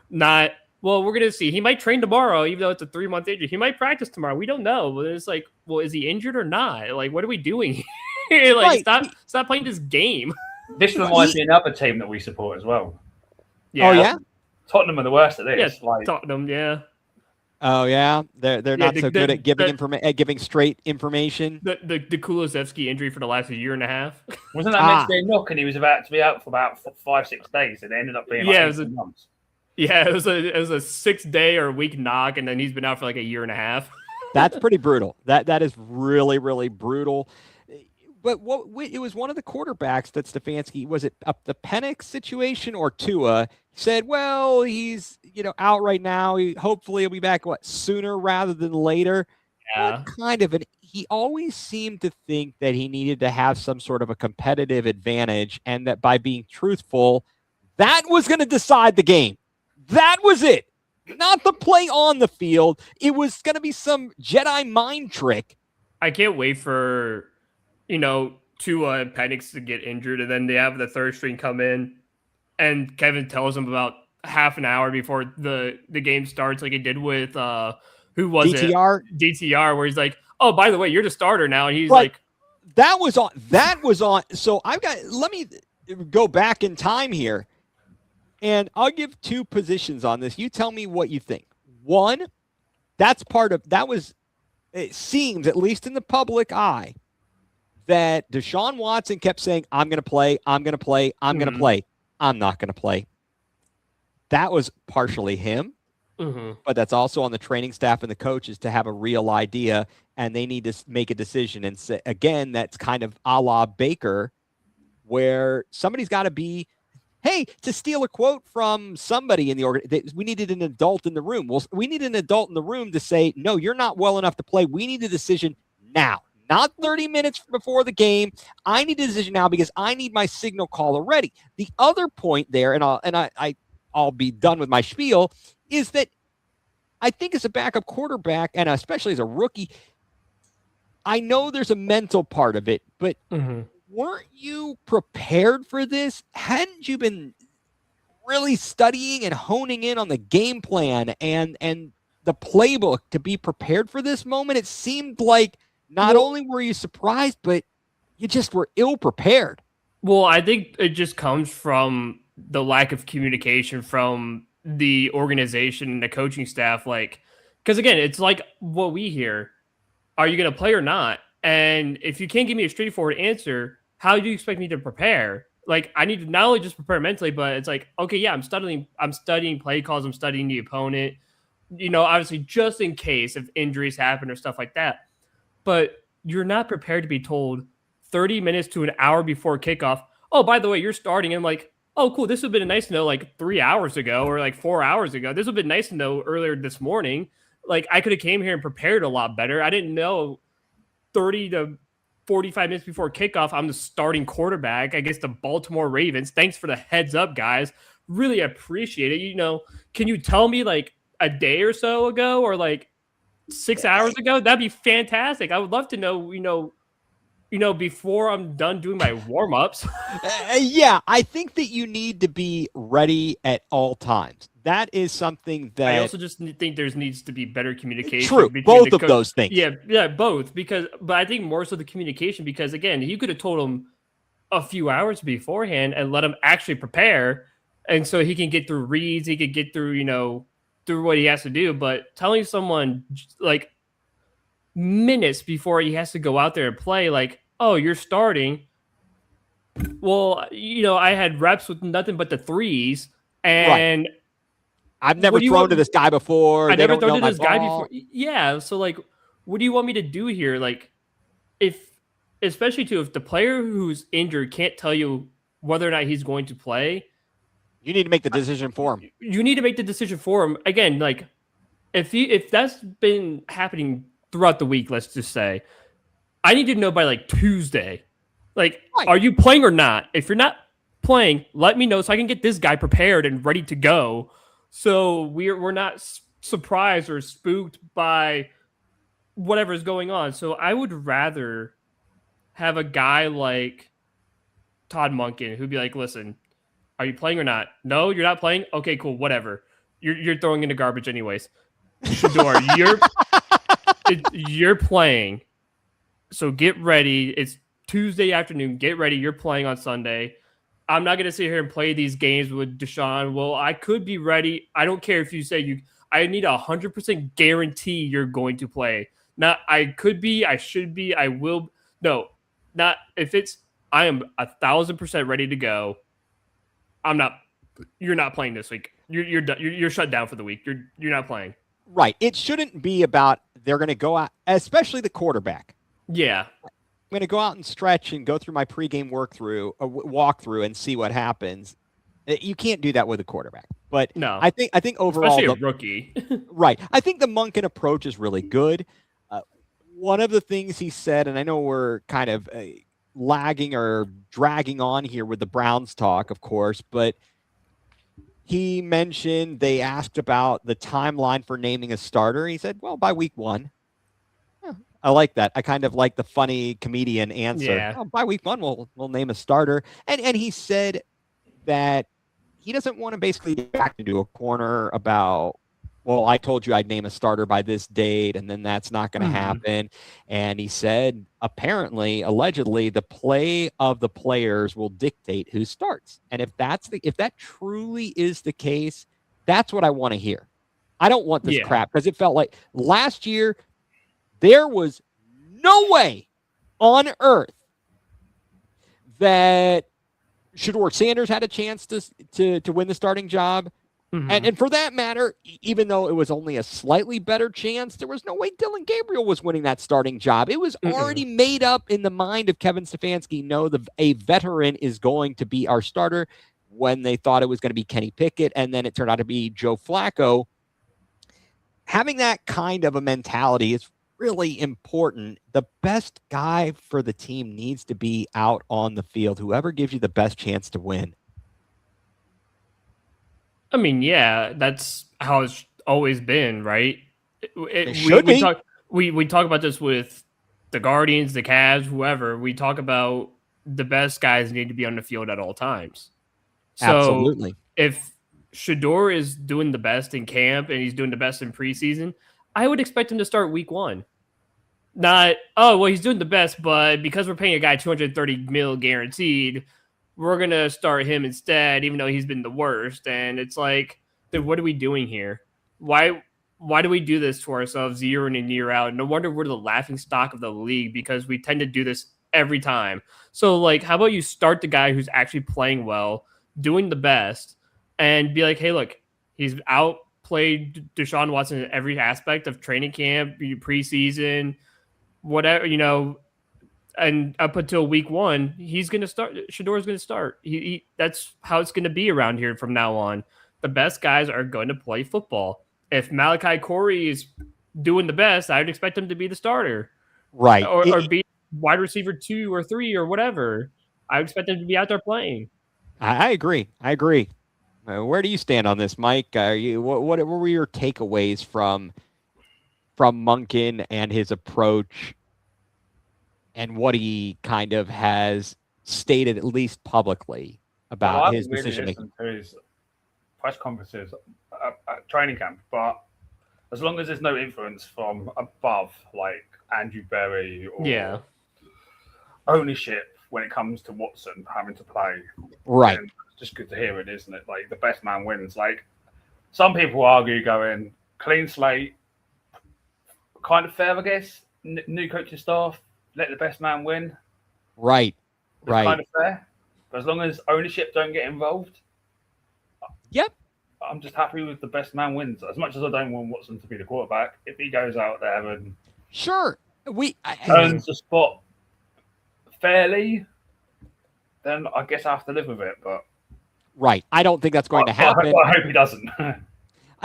Not, well, we're going to see. He might train tomorrow, even though it's a 3-month injury. He might practice tomorrow. We don't know. But it's like, well, is he injured or not? Like, what are we doing here? Like, stop playing this game. This reminds me of another team that we support as well. Yeah. Oh, yeah? Tottenham are the worst at this. Yeah, Tottenham, yeah. Oh, yeah? They're not so good at giving straight information. The Kulusevski injury for the last year and a half. Wasn't that meant to be a knock, and he was about to be out for about 5-6 days, and it ended up being like 18 months? Yeah, it was a 6-day or a week knock, and then he's been out for like a year and a half. That's pretty brutal. That is really, really brutal. But it was one of the quarterbacks that Stefanski, was it up the Penix situation or Tua, said, well, he's out right now. Hopefully he'll be back sooner rather than later. Yeah. He always seemed to think that he needed to have some sort of a competitive advantage, and that by being truthful, that was going to decide the game. That was it. Not the play on the field. It was going to be some Jedi mind trick. I can't wait for Tua and Penix to get injured, and then they have the third string come in, and Kevin tells him about half an hour before the game starts, like he did with who was DTR? DTR, where he's like, oh, by the way, you're the starter now, and he's like, that was on. So let me go back in time here, and I'll give two positions on this. You tell me what you think. One, it seems, at least in the public eye, that Deshaun Watson kept saying, I'm going to play, I'm going to play, I'm going to play. I'm not going to play. That was partially him, but that's also on the training staff and the coaches to have a real idea, and they need to make a decision. And say, again, that's kind of a la Baker, where somebody's got to be, hey, to steal a quote from somebody in the organization, we needed an adult in the room. Well, we need an adult in the room to say, no, you're not well enough to play. We need a decision now. Not 30 minutes before the game. I need a decision now because I need my signal caller ready. The other point there, and I'll be done with my spiel, is that I think as a backup quarterback, and especially as a rookie, I know there's a mental part of it, but weren't you prepared for this? Hadn't you been really studying and honing in on the game plan and the playbook to be prepared for this moment? It seemed like not only were you surprised, but you just were ill prepared. Well, I think it just comes from the lack of communication from the organization and the coaching staff. Like, because again, it's like what we hear. Are you going to play or not? And if you can't give me a straightforward answer, how do you expect me to prepare? Like, I need to not only just prepare mentally, but it's like, okay, yeah, I'm studying play calls. I'm studying the opponent, obviously just in case if injuries happen or stuff like that. But you're not prepared to be told 30 minutes to an hour before kickoff, oh, by the way, you're starting. And I'm like, oh, cool. This would have been nice to know like 3 hours ago or like 4 hours ago. This would have been nice to know earlier this morning. Like, I could have came here and prepared a lot better. I didn't know 30 to 45 minutes before kickoff, I'm the starting quarterback against the Baltimore Ravens. Thanks for the heads up, guys. Really appreciate it. Can you tell me like a day or so ago or like 6 hours ago? That'd be fantastic. I would love to know, before I'm done doing my warm-ups. Yeah, I think that you need to be ready at all times. That is something that I also just think there needs to be better communication true. between Both the of those things. Yeah, both. But I think more so the communication, because again, you could have told him a few hours beforehand and let him actually prepare, and so he can get through reads, he could get through, through what he has to do. But telling someone like minutes before he has to go out there and play, like, oh, you're starting. Well, I had reps with nothing but the threes, and I've never what do you thrown want? to this guy before. I They never don't know thrown to my this guy ball. before. Yeah, so like, what do you want me to do here? Like, especially if the player who's injured can't tell you whether or not he's going to play, You need to make the decision for him. you need to make the decision for him. Again, like, if that's been happening throughout the week, let's just say, I need to know by like Tuesday. Like, Right. Are you playing or not? If you're not playing, let me know so I can get this guy prepared and ready to go. So we're not surprised or spooked by whatever is going on. So I would rather have a guy like Todd Monken who'd be like, listen, are you playing or not? No, you're not playing? Okay, cool, whatever. You're throwing in the garbage anyways. Shador, you're playing. So get ready. It's Tuesday afternoon. Get ready. You're playing on Sunday. I'm not going to sit here and play these games with Deshaun. Well, I could be ready. I don't care if you say you. I need 100% guarantee you're going to play. Not I could be. I should be. I will. No, not if it's. I am 1,000% ready to go. I'm not. You're not playing this week. You're done. You're shut down for the week. You're not playing. Right. It shouldn't be about they're going to go out, especially the quarterback. Yeah. I'm going to go out and stretch and go through my pregame walkthrough and see what happens. You can't do that with a quarterback. But no, I think overall, especially a rookie. Right. I think the Monken approach is really good. One of the things he said, and I know we're kind of lagging or dragging on here with the Browns talk, of course, but he mentioned they asked about the timeline for naming a starter. He said, well, by week 1. I like that. I kind of like the funny comedian answer. Yeah. Oh, by week 1, we'll name a starter. And he said that he doesn't want to basically get back into a corner about, well, I told you I'd name a starter by this date, and then that's not going to happen. And he said, allegedly, the play of the players will dictate who starts. And if that truly is the case, that's what I want to hear. I don't want this crap, because it felt like last year there was no way on earth that Shador Sanders had a chance to win the starting job. And for that matter, even though it was only a slightly better chance, there was no way Dylan Gabriel was winning that starting job. It was already made up in the mind of Kevin Stefanski. No, a veteran is going to be our starter, when they thought it was going to be Kenny Pickett, and then it turned out to be Joe Flacco. Having that kind of a mentality is really important. The best guy for the team needs to be out on the field, whoever gives you the best chance to win. I mean, yeah, that's how it's always been, right? We talk about this with the Guardians, the Cavs, whoever. We talk about the best guys need to be on the field at all times. So Absolutely. If Shador is doing the best in camp and he's doing the best in preseason, I would expect him to start week 1. Not, oh, well, he's doing the best, but because we're paying a guy $230 million guaranteed, we're going to start him instead, even though he's been the worst. And it's like, then what are we doing here? Why do we do this to ourselves year in and year out? No wonder we're the laughing stock of the league, because we tend to do this every time. So, like, how about you start the guy who's actually playing well, doing the best, and be like, hey, look, he's outplayed Deshaun Watson in every aspect of training camp, preseason, whatever, and up until week 1, he's going to start. Shador's going to start. That's how it's going to be around here from now on. The best guys are going to play football. If Malachi Corey is doing the best, I would expect him to be the starter. Right. Or be wide receiver 2 or 3 or whatever. I would expect him to be out there playing. I agree. Where do you stand on this, Mike? What were your takeaways from Monken and his approach and what he kind of has stated, at least publicly, Well, about I his haven't really decision making. listened to his press conferences at training camp, but as long as there's no influence from above, like Andrew Berry or Yeah. ownership when it comes to Watson having to play, Right. then it's just good to hear it, isn't it? Like the best man wins. Like some people argue, going clean slate, kind of fair, I guess. New coaching staff, let the best man win. Right. It's Right. kind of fair, but as long as ownership don't get involved, Yep. I'm just happy with the best man wins. As much as I don't want Watson to be the quarterback, if he goes out there and Sure. earns the spot fairly, then I guess I have to live with it. But Right. I don't think that's going to happen. I hope he doesn't.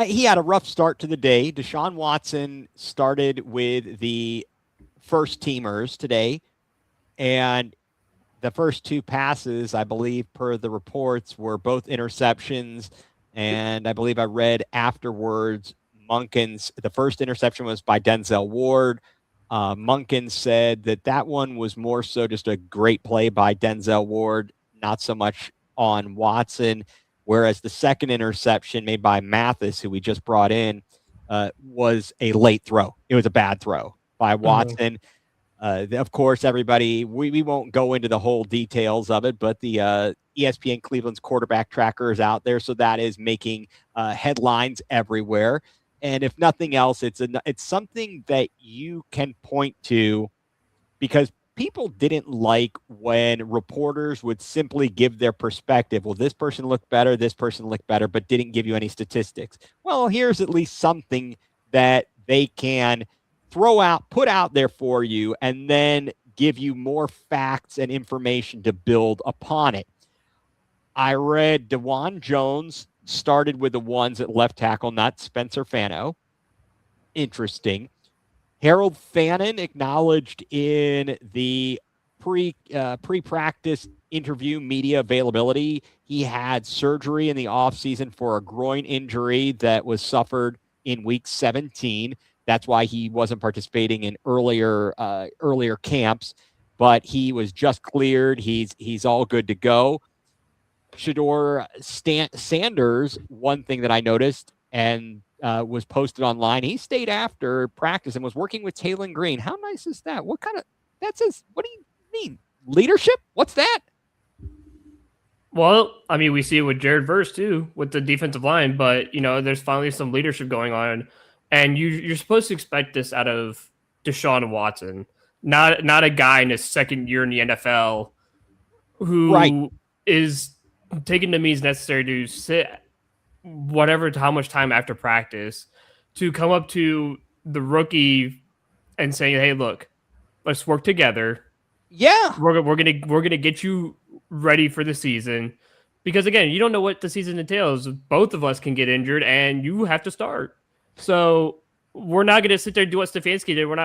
He had a rough start to the day. Deshaun Watson started with the first teamers today, and the first two passes, I believe, per the reports, were both interceptions. And I believe I read afterwards, the first interception was by Denzel Ward. Munkins said that one was more so just a great play by Denzel Ward, not so much on Watson. Whereas the second interception made by Mathis, who we just brought in, was a late throw. It was a bad throw by Watson. Of course, everybody, we won't go into the whole details of it, but the ESPN Cleveland's quarterback tracker is out there, so that is making headlines everywhere. And if nothing else, it's something that you can point to, because people didn't like when reporters would simply give their perspective. Well, this person looked better, but didn't give you any statistics. Well, here's at least something that they can put out there for you, and then give you more facts and information to build upon it. I read DeJuan Jones started with the ones at left tackle, not Spencer Fano. Interesting. Harold Fannin acknowledged in the pre-practice interview media availability he had surgery in the offseason for a groin injury that was suffered in week 17. That's why he wasn't participating in earlier camps, but he was just cleared. He's all good to go. Shedeur Sanders, one thing that I noticed and was posted online, he stayed after practice and was working with Taylon Green. How nice is that? What do you mean? Leadership? What's that? Well, I mean, we see it with Jared Verse too, with the defensive line, but there's finally some leadership going on, and you're supposed to expect this out of Deshaun Watson, not a guy in his second year in the NFL who is taking the means necessary to sit how much time after practice to come up to the rookie and say, "Hey, look, let's work together. Yeah, we're gonna get you ready for the season." Because again, you don't know what the season entails. Both of us can get injured, and you have to start. So we're not gonna sit there and do what Stefanski did. We're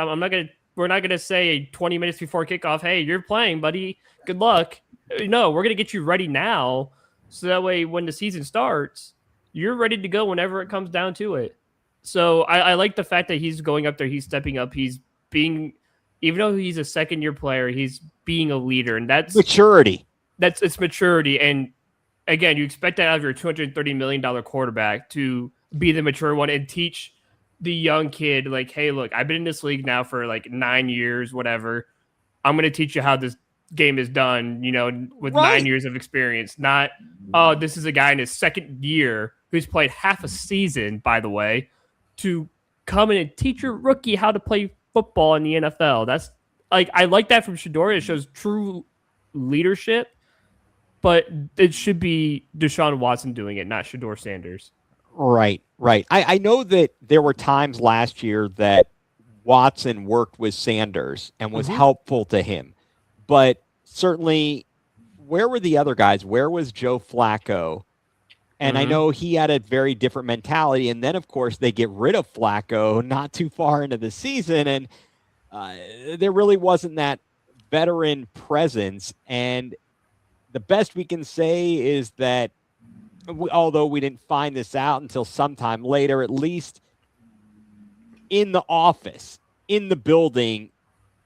not gonna say 20 minutes before kickoff, "Hey, you're playing, buddy. Good luck." No, we're gonna get you ready now, so that way when the season starts, you're ready to go whenever it comes down to it. So I like the fact that he's going up there, he's stepping up, he's being, even though he's a second-year player, he's being a leader, and that's maturity. It's maturity, and again, you expect that out of your $230 million quarterback to be the mature one and teach the young kid, like, "Hey, look, I've been in this league now for like 9 years, whatever. I'm going to teach you how this game is done, with 9 years of experience. Not, oh, this is a guy in his second year who's played half a season, by the way, to come in and teach your rookie how to play football in the NFL." That's like, I like that from Shedeur. It shows true leadership, but it should be Deshaun Watson doing it, not Shedeur Sanders. Right. I know that there were times last year that Watson worked with Sanders and was helpful to him. But certainly, where were the other guys? Where was Joe Flacco? And I know he had a very different mentality. And then, of course, they get rid of Flacco not too far into the season. And there really wasn't that veteran presence. And the best we can say is that, although we didn't find this out until sometime later, at least in the office, in the building,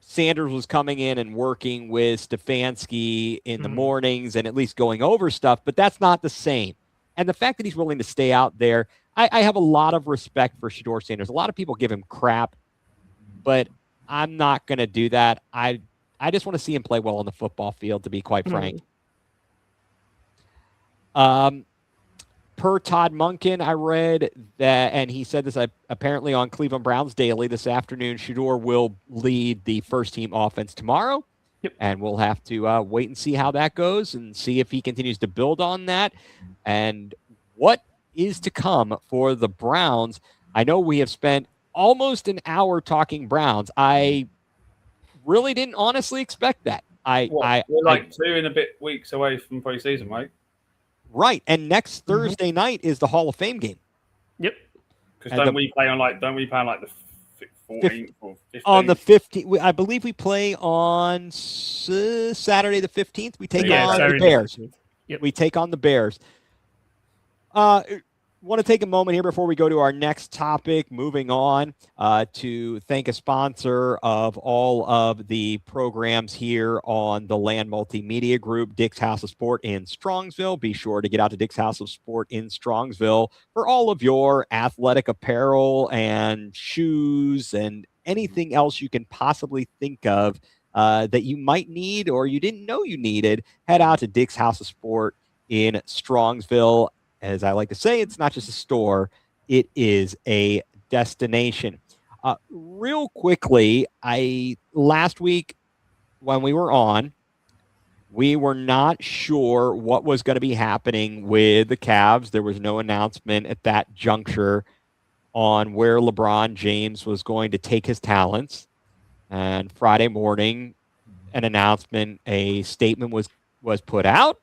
Sanders was coming in and working with Stefanski in the Mhm. mornings and at least going over stuff, but that's not the same. And the fact that he's willing to stay out there, I have a lot of respect for Shedeur Sanders. A lot of people give him crap, but I'm not going to do that. I just want to see him play well on the football field, to be quite frank. Per Todd Monken, I read that, and he said this apparently on Cleveland Browns Daily this afternoon, Shedeur will lead the first team offense tomorrow. Yep. And we'll have to wait and see how that goes and see if he continues to build on that and what is to come for the Browns. I know we have spent almost an hour talking Browns. I really didn't honestly expect that. We're like 2 and a bit weeks away from preseason, right? Right, and next Thursday night is the Hall of Fame game. Yep. Because don't we play on like the 14th or 15th? On the 15th, I believe we play on Saturday the 15th. We take on the Bears. Yep. We take on the Bears. Want to take a moment here before we go to our next topic, moving on to thank a sponsor of all of the programs here on the Land Multimedia Group, Dick's House of Sport in Strongsville. Be sure to get out to Dick's House of Sport in Strongsville for all of your athletic apparel and shoes and anything else you can possibly think of that you might need or you didn't know you needed. Head out to Dick's House of Sport in Strongsville. As I like to say, it's not just a store, it is a destination. Real quickly, last week when we were on, we were not sure what was going to be happening with the Cavs. There was no announcement at that juncture on where LeBron James was going to take his talents. And Friday morning, an announcement, a statement was put out.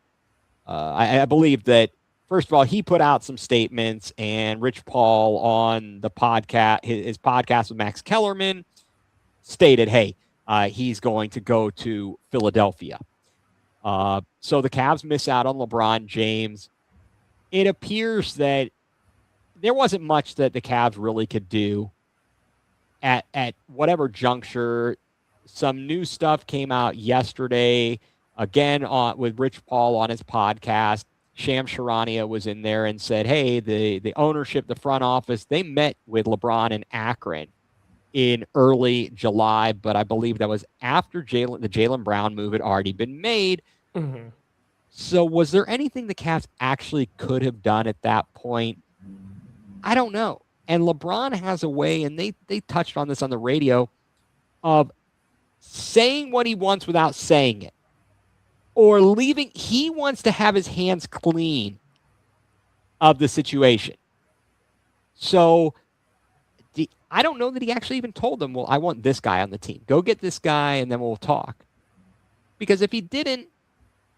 I believe that, first of all, he put out some statements, and Rich Paul on the podcast, his podcast with Max Kellerman, stated, hey, he's going to go to Philadelphia. So the Cavs miss out on LeBron James. It appears that there wasn't much that the Cavs really could do at whatever juncture. Some new stuff came out yesterday, again, with Rich Paul on his podcast. Sham Charania was in there and said, hey, the ownership, the front office, they met with LeBron in Akron in early July, but I believe that was after the Jaylen Brown move had already been made. Mm-hmm. So was there anything the Cavs actually could have done at that point? I don't know. And LeBron has a way, and they touched on this on the radio, of saying what he wants without saying it. Or leaving, he wants to have his hands clean of the situation. So I don't know that he actually even told them, well, I want this guy on the team. Go get this guy and then we'll talk. Because if he didn't,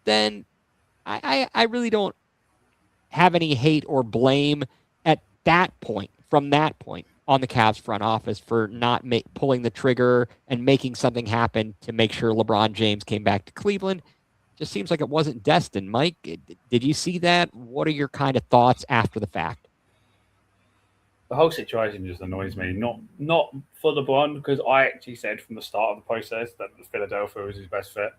then I really don't have any hate or blame at that point, from that point, on the Cavs front office for not pulling the trigger and making something happen to make sure LeBron James came back to Cleveland. Just seems like it wasn't destined. Mike, did you see that? What are your kind of thoughts after the fact? The whole situation just annoys me. Not for LeBron, because I actually said from the start of the process that Philadelphia was his best fit.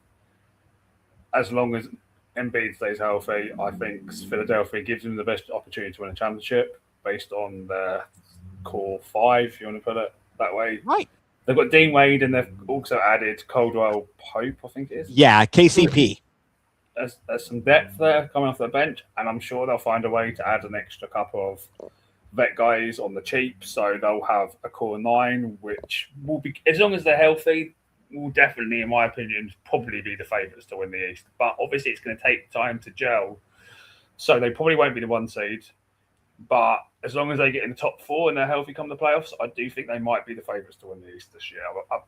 As long as Embiid stays healthy, I think Philadelphia gives him the best opportunity to win a championship based on their core five, if you want to put it that way. Right. They've got Dean Wade, and they've also added Caldwell Pope, I think it is. Yeah, KCP. There's some depth there coming off the bench, and I'm sure they'll find a way to add an extra couple of vet guys on the cheap, so they'll have a core 9, which will be, as long as they're healthy, will definitely, in my opinion, probably be the favourites to win the East. But obviously, it's going to take time to gel, so they probably won't be the 1 seed. But as long as they get in the top 4 and they're healthy come the playoffs, I do think they might be the favourites to win the East this year,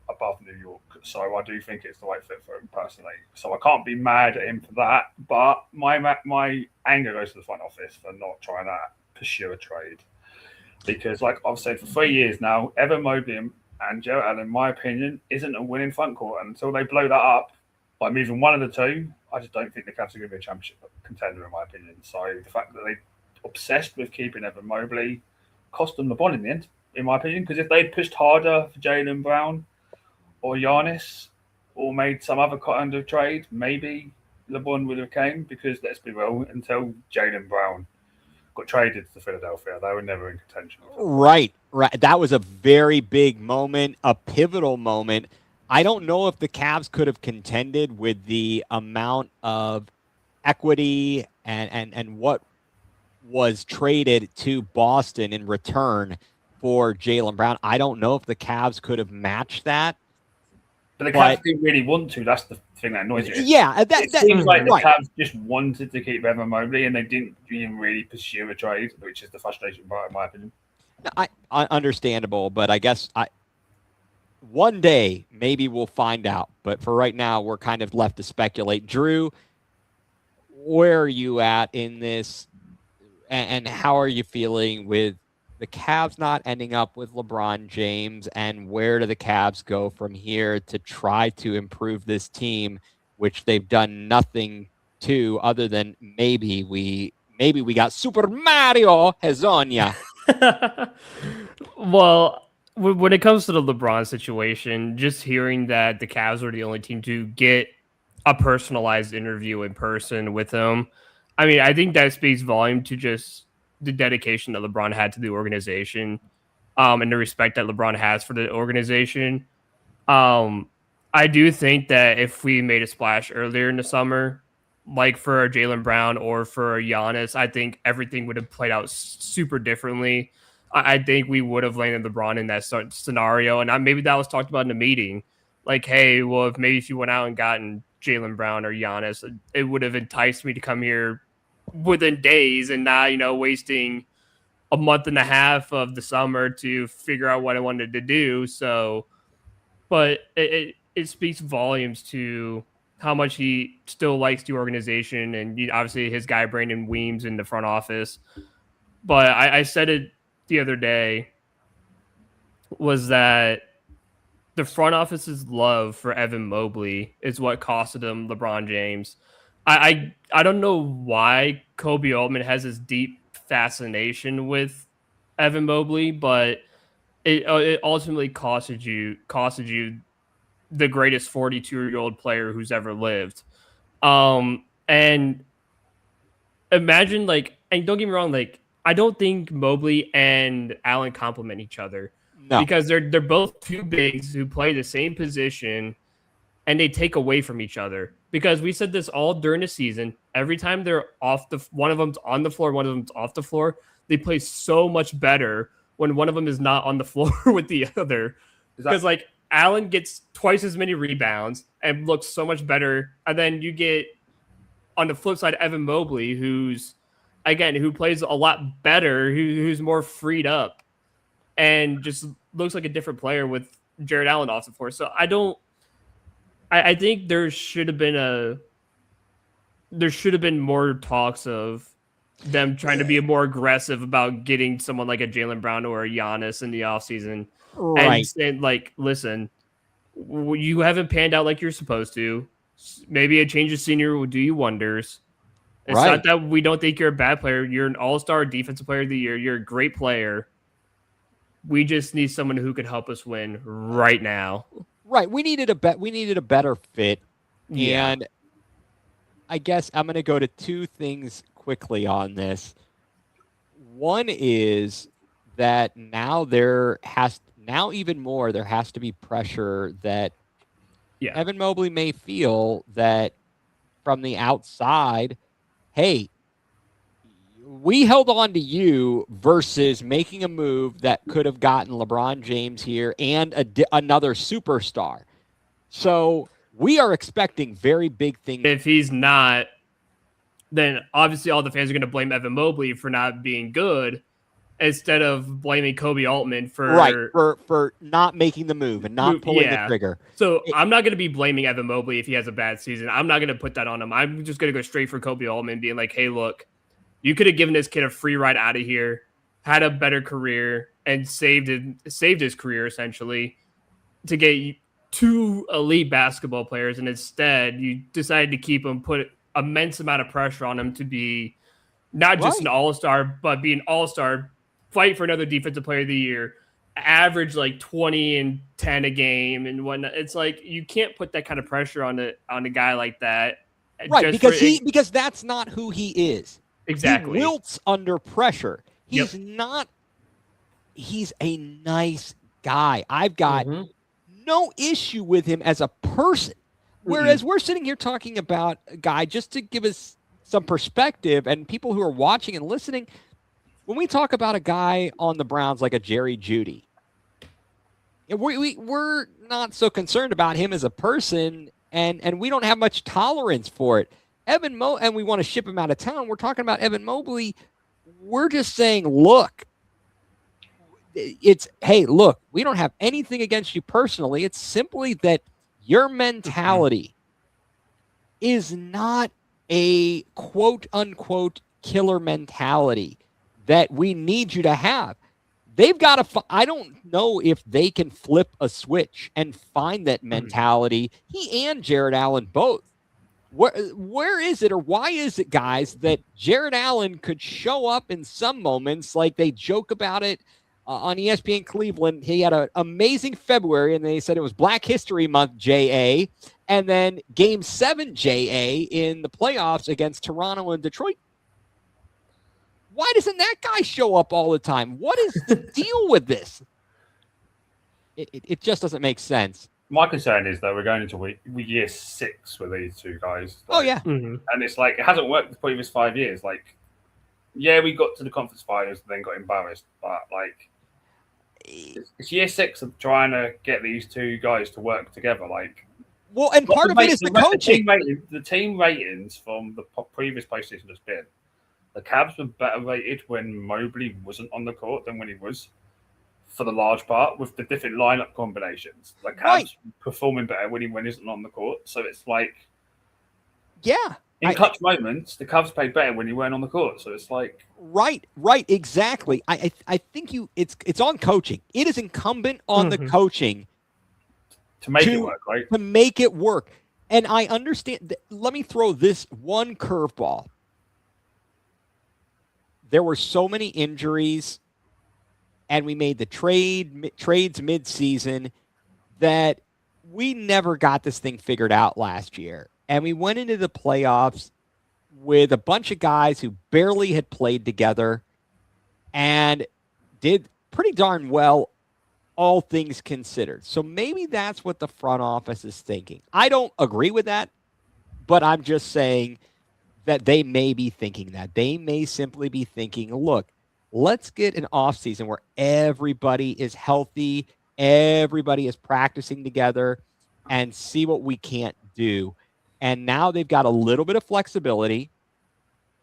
above New York. So I do think it's the right fit for him personally. So I can't be mad at him for that. But my anger goes to the front office for not trying to pursue a trade. Because, like I've said for 3 years now, Evan Mobley and Joe Allen, in my opinion, isn't a winning front court. And until they blow that up by moving one of the two, I just don't think the Cavs are going to be a championship contender, in my opinion. So the fact that they obsessed with keeping Evan Mobley cost them the bond in the end, in my opinion, because if they'd pushed harder for Jaylen Brown, or Giannis or made some other kind of trade, maybe LeBron would have came because let's be real, until Jaylen Brown got traded to Philadelphia, they were never in contention. Right. That was a very big moment, a pivotal moment. I don't know if the Cavs could have contended with the amount of equity and what was traded to Boston in return for Jaylen Brown. I don't know if the Cavs could have matched that. But the Cavs didn't really want to. That's the thing that annoys you. Yeah, it seems like the Cavs just wanted to keep Evan Mobley, and they didn't even really pursue a trade, which is the frustration part, in my opinion. Understandable, but I guess one day maybe we'll find out. But for right now, we're kind of left to speculate. Drew, where are you at in this, and how are you feeling with the Cavs not ending up with LeBron James, and where do the Cavs go from here to try to improve this team, which they've done nothing to other than maybe we got Super Mario Hezonja. Well, when it comes to the LeBron situation, just hearing that the Cavs were the only team to get a personalized interview in person with him, I mean, I think that speaks volume to just the dedication that LeBron had to the organization, and the respect that LeBron has for the organization. I do think that if we made a splash earlier in the summer, like for Jaylen Brown or for Giannis, I think everything would have played out super differently. I think we would have landed LeBron in that scenario, and maybe that was talked about in the meeting. Like, hey, well, if you went out and gotten Jaylen Brown or Giannis, it would have enticed me to come here within days and not, wasting a month and a half of the summer to figure out what I wanted to do. So, but it speaks volumes to how much he still likes the organization, and obviously his guy Brandon Weems in the front office. But I said it the other day, was that the front office's love for Evan Mobley is what costed him LeBron James. I don't know why Kobe Altman has this deep fascination with Evan Mobley, but it ultimately costed you the greatest 42-year-old player who's ever lived. And imagine, and don't get me wrong, I don't think Mobley and Allen complement each other. No. Because they're both two bigs who play the same position, and they take away from each other. Because we said this all during the season. Every time they're one of them's on the floor, one of them's off the floor, they play so much better when one of them is not on the floor with the other. Because Allen gets twice as many rebounds and looks so much better. And then you get, on the flip side, Evan Mobley, who plays a lot better, who's more freed up and just looks like a different player with Jared Allen off the floor. So I think there should have been more talks of them trying to be more aggressive about getting someone like a Jaylen Brown or a Giannis in the offseason. Right. And listen, you haven't panned out like you're supposed to. Maybe a change of scenery will do you wonders. It's not that we don't think you're a bad player. You're an all-star defensive player of the year. You're a great player. We just need someone who can help us win right now. Right. We needed a better fit. Yeah. And I guess I'm going to go to two things quickly on this. One is that now there has to be pressure that Evan Mobley may feel that from the outside, hey, we held on to you versus making a move that could have gotten LeBron James here and another superstar. So we are expecting very big things. If he's not, then obviously all the fans are going to blame Evan Mobley for not being good instead of blaming Kobe Altman for not making the move and not pulling the trigger. So I'm not going to be blaming Evan Mobley if he has a bad season. I'm not going to put that on him. I'm just going to go straight for Kobe Altman, being like, hey, look, you could have given this kid a free ride out of here, had a better career, and saved his career essentially to get two elite basketball players, and instead you decided to keep him, put immense amount of pressure on him to be not just an all-star, but be an all-star, fight for another defensive player of the year, average like 20 and 10 a game and whatnot. It's like you can't put that kind of pressure on a guy like that. Right, because that's not who he is. Exactly. He wilts under pressure. Yep. He's a nice guy. I've got no issue with him as a person. Whereas we're sitting here talking about a guy, just to give us some perspective, and people who are watching and listening, when we talk about a guy on the Browns like a Jerry Jeudy, we're not so concerned about him as a person, and we don't have much tolerance for it. And we want to ship him out of town. We're talking about Evan Mobley. We're just saying, look, look, we don't have anything against you personally. It's simply that your mentality is not a quote unquote killer mentality that we need you to have. They've got to, I don't know if they can flip a switch and find that mentality. He and Jared Allen both. Where is it, or why is it, guys, that Jared Allen could show up in some moments, like they joke about it on ESPN Cleveland? He had an amazing February, and they said it was Black History Month, JA, and then Game 7, JA, in the playoffs against Toronto and Detroit. Why doesn't that guy show up all the time? What is the deal with this? It just doesn't make sense. My concern is that we're going into year 6 with these two guys. And it's like it hasn't worked the previous 5 years. Like, yeah, we got to the conference finals and then got embarrassed, but like it's year 6 of trying to get these two guys to work together. Like, well, and part of it is the coaching. The team ratings from the previous postseason has been the Cavs were better rated when Mobley wasn't on the court than when he was, for the large part, with the different lineup combinations. The Cavs performing better when he isn't on the court. So it's like, in clutch moments, the Cavs played better when he weren't on the court. So it's like, right, exactly. I think it's on coaching. It is incumbent on the coaching to make it work, right? To make it work. And I understand. Let me throw this one curveball. There were so many injuries, and we made the trades mid-season, that we never got this thing figured out last year. And we went into the playoffs with a bunch of guys who barely had played together and did pretty darn well, all things considered. So maybe that's what the front office is thinking. I don't agree with that, but I'm just saying that they may be thinking that. They may simply be thinking, look, let's get an offseason where everybody is healthy, everybody is practicing together, and see what we can't do. And now they've got a little bit of flexibility,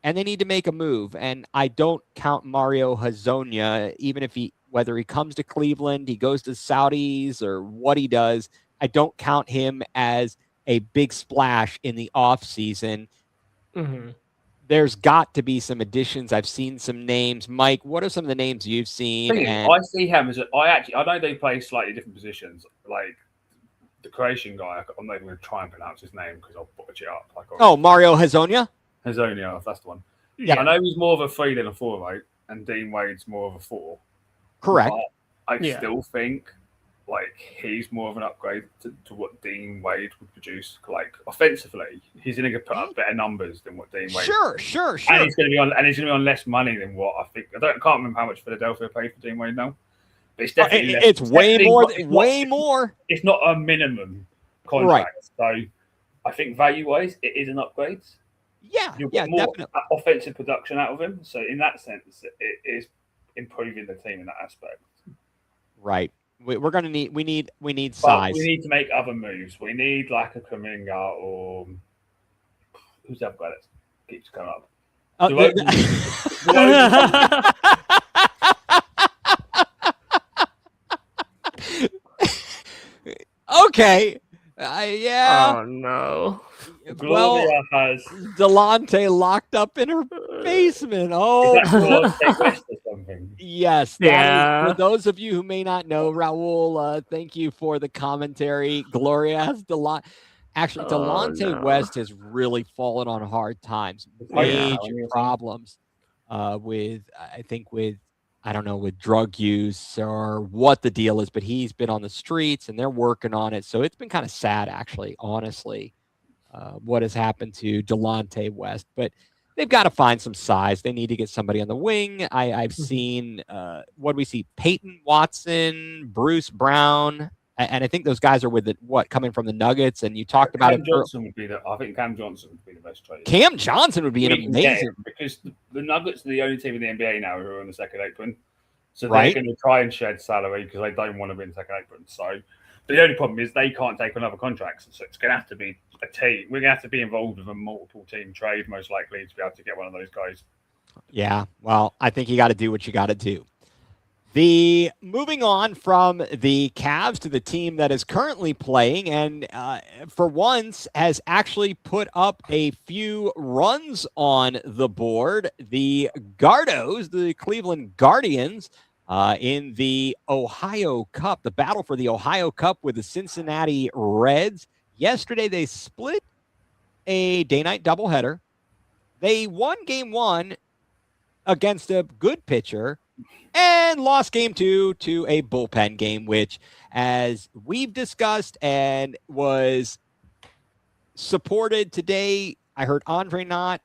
and they need to make a move. And I don't count Mario Hezonja, even if whether he comes to Cleveland, he goes to Saudis, or what he does, I don't count him as a big splash in the offseason. There's got to be some additions. I've seen some names. Mike, what are some of the names you've seen? I see him as I know they play slightly different positions. Like the Croatian guy, I'm not even going to try and pronounce his name because I'll butcher it up. Mario Hezonja? Hezonja, that's the one. Yeah, I know he's more of a 3 than a 4, right? And Dean Wade's more of a 4. Correct. But I still think like he's more of an upgrade to what Dean Wade would produce. Like offensively, he's going to put up better numbers than what Dean Wade. Sure. And he's going to be on less money than what I think. I can't remember how much Philadelphia paid for Dean Wade now, but it's definitely less. It's way more. It's not a minimum contract, so I think value-wise, it is an upgrade. Yeah, you'll get more definitely offensive production out of him. So in that sense, it is improving the team in that aspect. Right. We're going to need we need size. We need to make other moves. We need like a Kuminga or who's the other guy that keeps coming up. Okay. Yeah. Oh no. Well, has Delonte locked up in her basement. Oh, is that West or something? Yes. Yeah. For those of you who may not know, Raul, thank you for the commentary. Gloria has Delonte West has really fallen on hard times. Major problems with I don't know, with drug use or what the deal is, but he's been on the streets and they're working on it. So it's been kind of sad, actually, honestly, what has happened to Delonte West. But they've got to find some size. They need to get somebody on the wing. I've seen, what do we see? Peyton Watson, Bruce Brown. And I think those guys are with coming from the Nuggets. And you talked about Cam it. Johnson would be I think Cam Johnson would be the best trade. Cam Johnson would be an amazing. Because the Nuggets are the only team in the NBA now who are on the second apron. So Right. they're going to try and shed salary because they don't want to be in the second apron. So but the only problem is they can't take on other contracts. So it's going to have to be a team. We're going to have to be involved with a multiple team trade, most likely, to be able to get one of those guys. Yeah, well, I think you got to do what you got to do. Moving on from the Cavs to the team that is currently playing and for once has actually put up a few runs on the board. The Gardos, the Cleveland Guardians, in the Ohio Cup, the battle for the Ohio Cup with the Cincinnati Reds. Yesterday, they split a day-night doubleheader. They won game one against a good pitcher and lost game two to a bullpen game, which, as we've discussed and was supported today, I heard Andre Knott,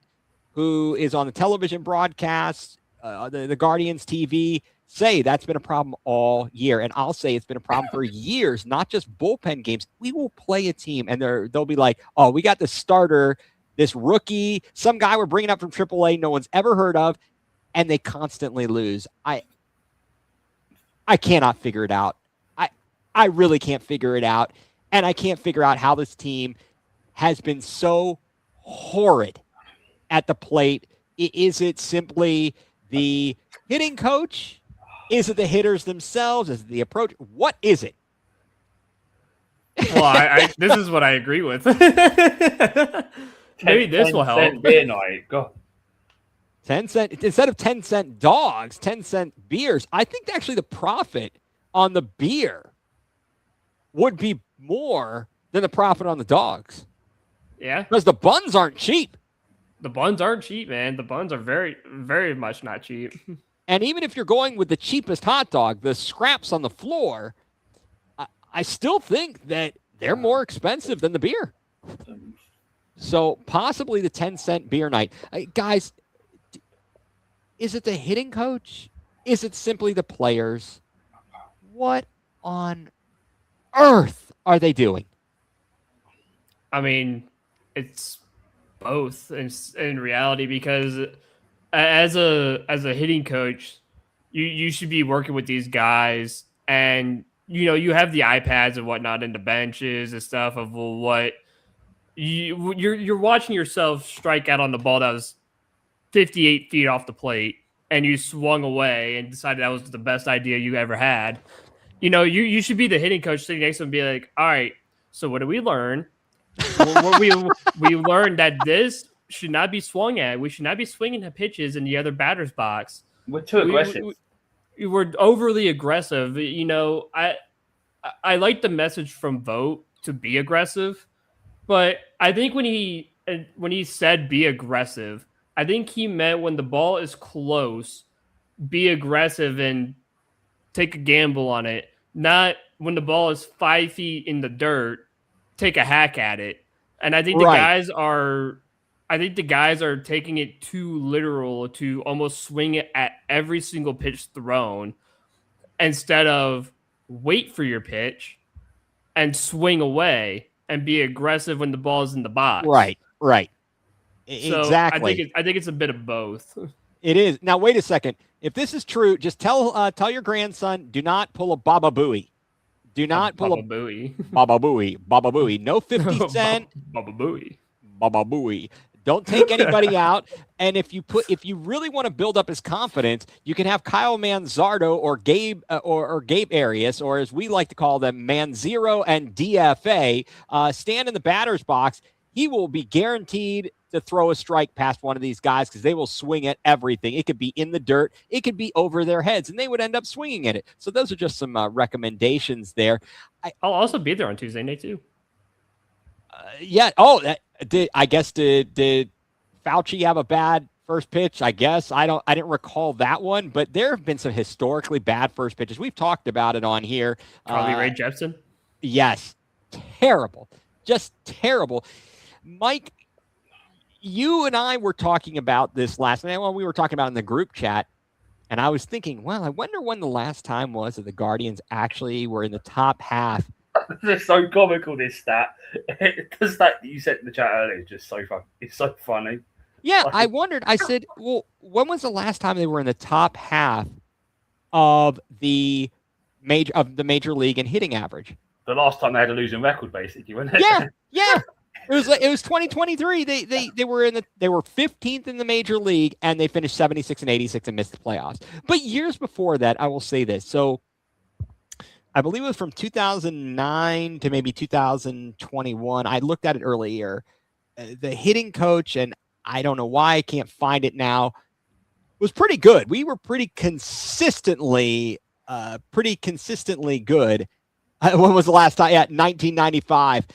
who is on the television broadcast, the Guardians TV, say that's been a problem all year. And I'll say it's been a problem for years, not just bullpen games. We will play a team and they'll be like, oh, we got the starter, this rookie, some guy we're bringing up from AAA no one's ever heard of, and they constantly lose. I cannot figure it out. I really can't figure it out. And I can't figure out how this team has been so horrid at the plate. Is it simply the hitting coach? Is it the hitters themselves? Is it the approach? What is it? Well, this is what I agree with. Maybe this will help. Beer night. Go. 10 cent instead of 10-cent dogs, 10-cent beers. I think actually the profit on the beer would be more than the profit on the dogs. Yeah. Because the buns aren't cheap. The buns aren't cheap, man. The buns are very, very much not cheap. And even if you're going with the cheapest hot dog, the scraps on the floor, I still think that they're more expensive than the beer. So possibly the 10-cent beer night. Guys, is it the hitting coach? Is it simply the players? What on earth are they doing? I mean, it's both in reality, because as a hitting coach, you should be working with these guys, and you have the iPads and whatnot and the benches and stuff of what you're watching yourself strike out on the ball that was 58 feet off the plate, and you swung away and decided that was the best idea you ever had. You should be the hitting coach sitting next to him and be like, all right, so what did we learn? we learned that this should not be swung at. We should not be swinging at pitches in the other batter's box. We're too aggressive. We're overly aggressive. I like the message from Vogt to be aggressive, but I think when he said be aggressive, I think he meant when the ball is close, be aggressive and take a gamble on it. Not when the ball is 5 feet in the dirt, take a hack at it. And I think the guys are taking it too literal to almost swing it at every single pitch thrown instead of wait for your pitch and swing away and be aggressive when the ball is in the box. Right. So Exactly. I think it's a bit of both. It is. Now, wait a second. If this is true, just tell your grandson, do not pull a Baba Booey. Do not pull Baba Booey. Baba Booey. Baba Booey. No 50 cent. Baba Booey. Baba Booey. Don't take anybody out. And if you really want to build up his confidence, you can have Kyle Manzardo or Gabe or Gabe Arias, or as we like to call them, Manzero and DFA, stand in the batter's box. He will be guaranteed to throw a strike past one of these guys because they will swing at everything. It could be in the dirt. It could be over their heads, and they would end up swinging at it. So those are just some recommendations there. I'll also be there on Tuesday night, too. Yeah. Oh, did Fauci have a bad first pitch, I guess. I didn't recall that one, but there have been some historically bad first pitches. We've talked about it on here. Carly Rae Jepsen. Yes, terrible, just terrible. Mike, you and I were talking about this last night. Well, we were talking about it in the group chat, and I was thinking, well, I wonder when the last time was that the Guardians actually were in the top half. It's so comical, this stat. The stat that you said in the chat earlier is just so fun. It's so funny. Yeah, I wondered. I said, well, when was the last time they were in the top half of the major league in hitting average? The last time they had a losing record, basically, wasn't it? Yeah. It was 2023. They were 15th in the major league, and they finished 76 and 86 and missed the playoffs. But years before that, I will say this. So I believe it was from 2009 to maybe 2021. I looked at it earlier. The hitting coach, and I don't know why I can't find it now, was pretty good. We were pretty consistently good. When was the last time? Yeah, 1995.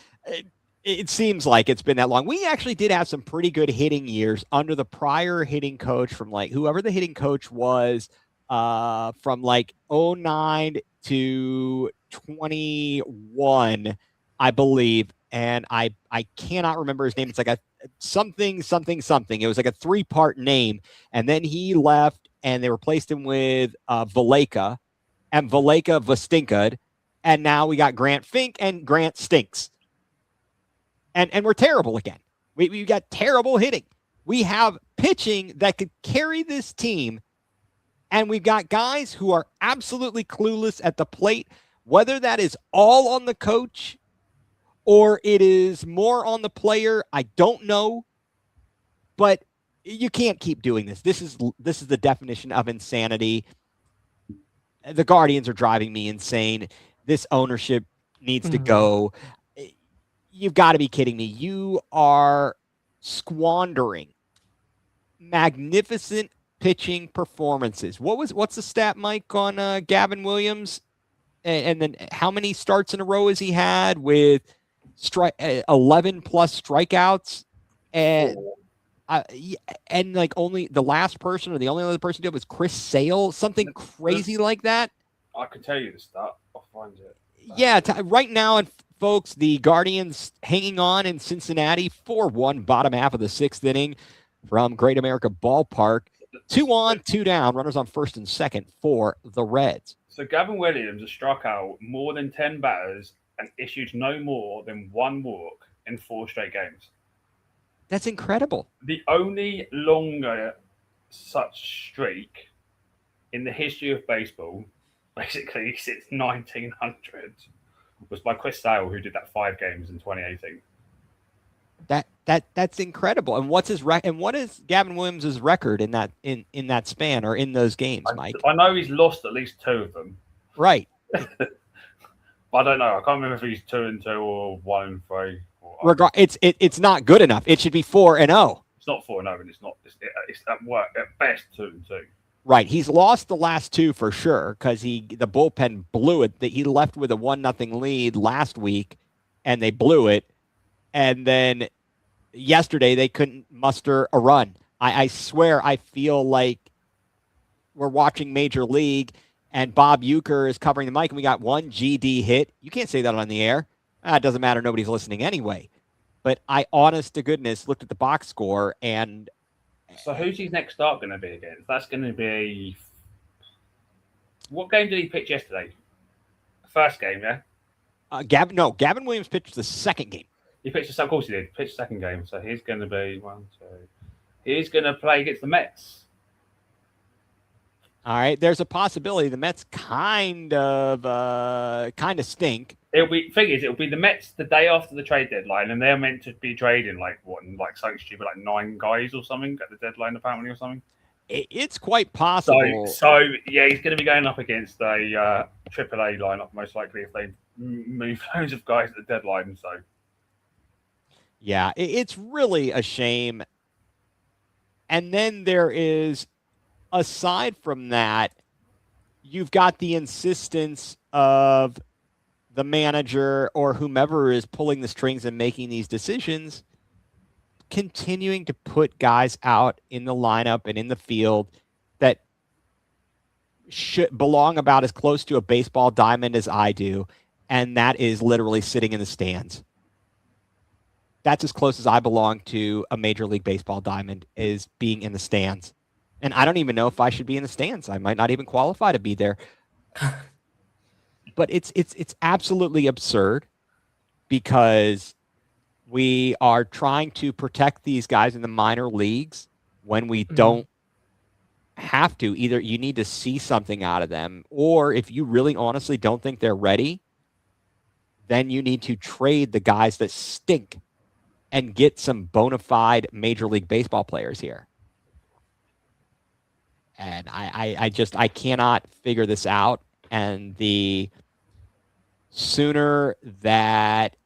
It seems like it's been that long. We actually did have some pretty good hitting years under the prior hitting coach from like whoever the hitting coach was from like 09 to 21, I believe. And I cannot remember his name. It's like a something. It was like a 3-part name. And then he left and they replaced him with Valeka, and Valeka Vastinkad. And now we got Grant Fink, and Grant stinks. And we're terrible again. We got terrible hitting. We have pitching that could carry this team, and we've got guys who are absolutely clueless at the plate, whether that is all on the coach or it is more on the player. I don't know, but you can't keep doing this. This is the definition of insanity. The Guardians are driving me insane. This ownership needs to go. You've got to be kidding me. You are squandering magnificent pitching performances. What's the stat, Mike, on Gavin Williams? And then how many starts in a row has he had with 11 plus strikeouts? And like only the last person or the only other person to do it was Chris Sale, something crazy like that. I can tell you the stat. I'll find it. Yeah, right now, and folks, the Guardians hanging on in Cincinnati, 4-1, bottom half of the 6th inning from Great America Ballpark. 2 on, 2 down, runners on first and second for the Reds. So Gavin Williams has struck out more than 10 batters and issued no more than 1 walk in 4 straight games. That's incredible. The only longer such streak in the history of baseball, basically since 1900, was by Chris Sale, who did that 5 games in 2018. That's incredible. And what's his and what is Gavin Williams' record in that span or in those games, Mike? I know he's lost at least 2 of them. Right. But I don't know. I can't remember if he's 2-2 or 1-3. It's not good enough. It should be 4-0. It's not 4-0, and it's not. It's at work at best 2-2. Right. He's lost the last 2 for sure because the bullpen blew it. He left with a 1-0 lead last week, and they blew it. And then yesterday they couldn't muster a run. I swear I feel like we're watching Major League, and Bob Uecker is covering the mic, and we got 1 GD hit. You can't say that on the air. It doesn't matter. Nobody's listening anyway. But I, honest to goodness, looked at the box score and. So who's his next start going to be against? That's going to be. What game did he pitch yesterday? First game, yeah. Gavin Williams pitched the second game. He pitched the second. Of course, he did. Pitched the second game. So he's going to be 1, 2. He's going to play against the Mets. All right, there's a possibility the Mets kind of stink. It'll be the Mets the day after the trade deadline, and they're meant to be trading like something stupid, like 9 guys or something at the deadline apparently or something. It's quite possible. So yeah, he's going to be going up against a AAA lineup most likely if they move loads of guys at the deadline. So yeah, it's really a shame. And then there is, aside from that, you've got the insistence of the manager or whomever is pulling the strings and making these decisions continuing to put guys out in the lineup and in the field that should belong about as close to a baseball diamond as I do, and that is literally sitting in the stands. That's as close as I belong to a Major League Baseball diamond, is being in the stands. And I don't even know if I should be in the stands. I might not even qualify to be there. But it's absolutely absurd, because we are trying to protect these guys in the minor leagues when we don't have to. Either you need to see something out of them, or if you really honestly don't think they're ready, then you need to trade the guys that stink and get some bona fide Major League Baseball players here. And I cannot figure this out. And the sooner that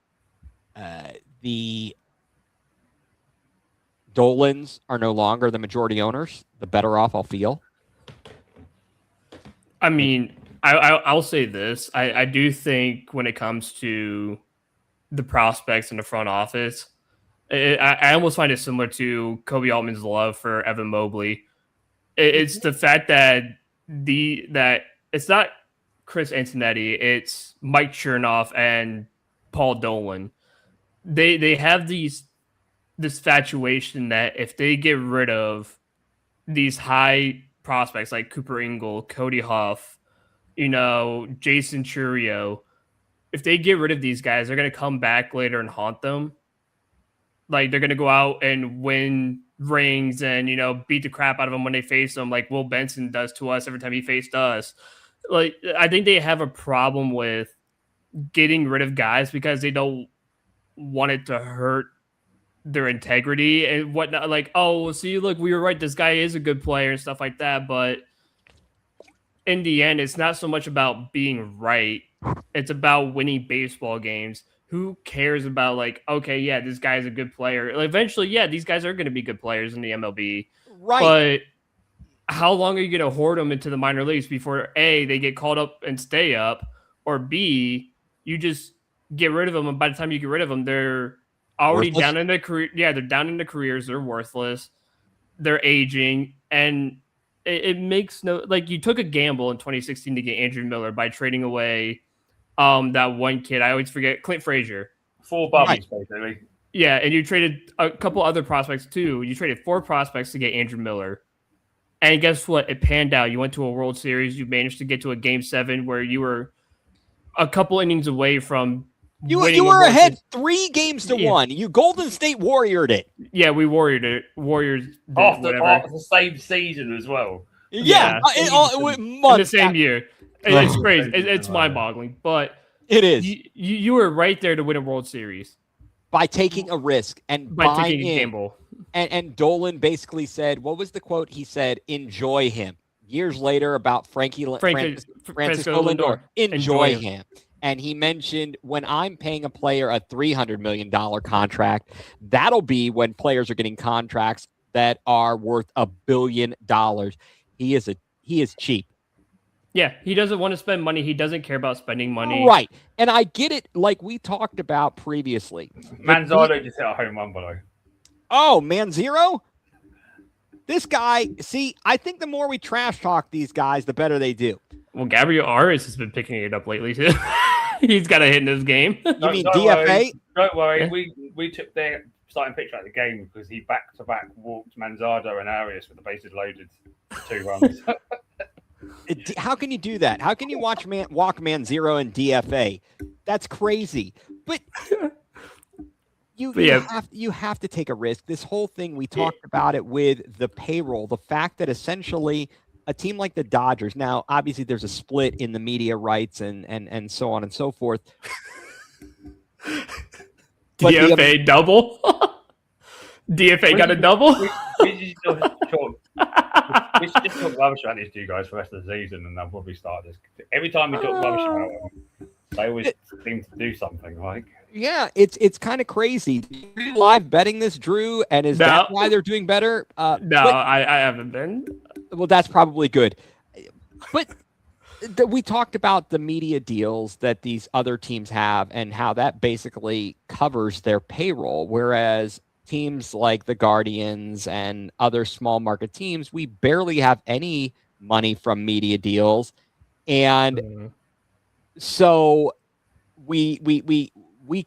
the Dolans are no longer the majority owners, the better off I'll feel. I mean, I'll say this. I do think when it comes to the prospects in the front office, I almost find it similar to Kobe Altman's love for Evan Mobley. It's the fact that it's not Chris Antonetti, it's Mike Chernoff and Paul Dolan. They have this infatuation that if they get rid of these high prospects like Cooper Ingle, Cody Huff, Jason Churio, if they get rid of these guys, they're going to come back later and haunt them. Like, they're going to go out and win rings and, beat the crap out of them when they face them, like Will Benson does to us every time he faced us. Like, I think they have a problem with getting rid of guys because they don't want it to hurt their integrity and whatnot. Like, oh, see, look, we were right. This guy is a good player and stuff like that. But in the end, it's not so much about being right. It's about winning baseball games. Who cares about, like, okay, yeah, this guy's a good player. Like, eventually, yeah, these guys are going to be good players in the MLB. Right. But how long are you going to hoard them into the minor leagues before, A, they get called up and stay up, or B, you just get rid of them, and by the time you get rid of them, they're already worthless. down in their career. Yeah, they're down in their careers. They're worthless. They're aging, and it makes no, like, you took a gamble in 2016 to get Andrew Miller by trading away that one kid. I always forget, Clint Frazier. 4 bubbies, basically. Yeah, and you traded a couple other prospects too. You traded 4 prospects to get Andrew Miller. And guess what? It panned out. You went to a World Series. You managed to get to a Game 7 where you were a couple innings away from You winning were a World ahead Series. 3 games to 1. You Golden State Warriored it. Yeah, we Warriored it. Warriors did After whatever. the same season as well. Yeah. In the same year. It's crazy. It's mind-boggling. But it is. You were right there to win a World Series. By taking a risk and By buying taking a in. gamble. And Dolan basically said, what was the quote? He said, enjoy him. Years later about Francisco Lindor. Enjoy him. And he mentioned, when I'm paying a player a $300 million contract, that'll be when players are getting contracts that are worth $1 billion. He is cheap. Yeah, he doesn't want to spend money. He doesn't care about spending money. Right. And I get it, like we talked about previously. Manzardo just hit a home run below. Oh, Manzero? This guy, see, I think the more we trash talk these guys, the better they do. Well, Gabriel Arias has been picking it up lately, too. He's got a hit in his game. You mean DFA? Don't worry. Yeah. We took their starting pitcher out of the game because he back-to-back walked Manzardo and Arias with the bases loaded for 2 runs. How can you do that? How can you walk Manzero and DFA? That's crazy. But you have to take a risk. This whole thing, we talked about it with the payroll, the fact that essentially a team like the Dodgers, now obviously there's a split in the media rights and so on and so forth. But DFA double? DFA got a double? We should just talk rubbish about these 2 guys for the rest of the season, and they'll probably start this. Every time we talk rubbish about them, they always seem to do something. Like, yeah, it's kind of crazy. Are you live betting this, Drew? And is that why they're doing better? I haven't been. Well, that's probably good. But we talked about the media deals that these other teams have and how that basically covers their payroll, whereas teams like the Guardians and other small market teams, we barely have any money from media deals. And so we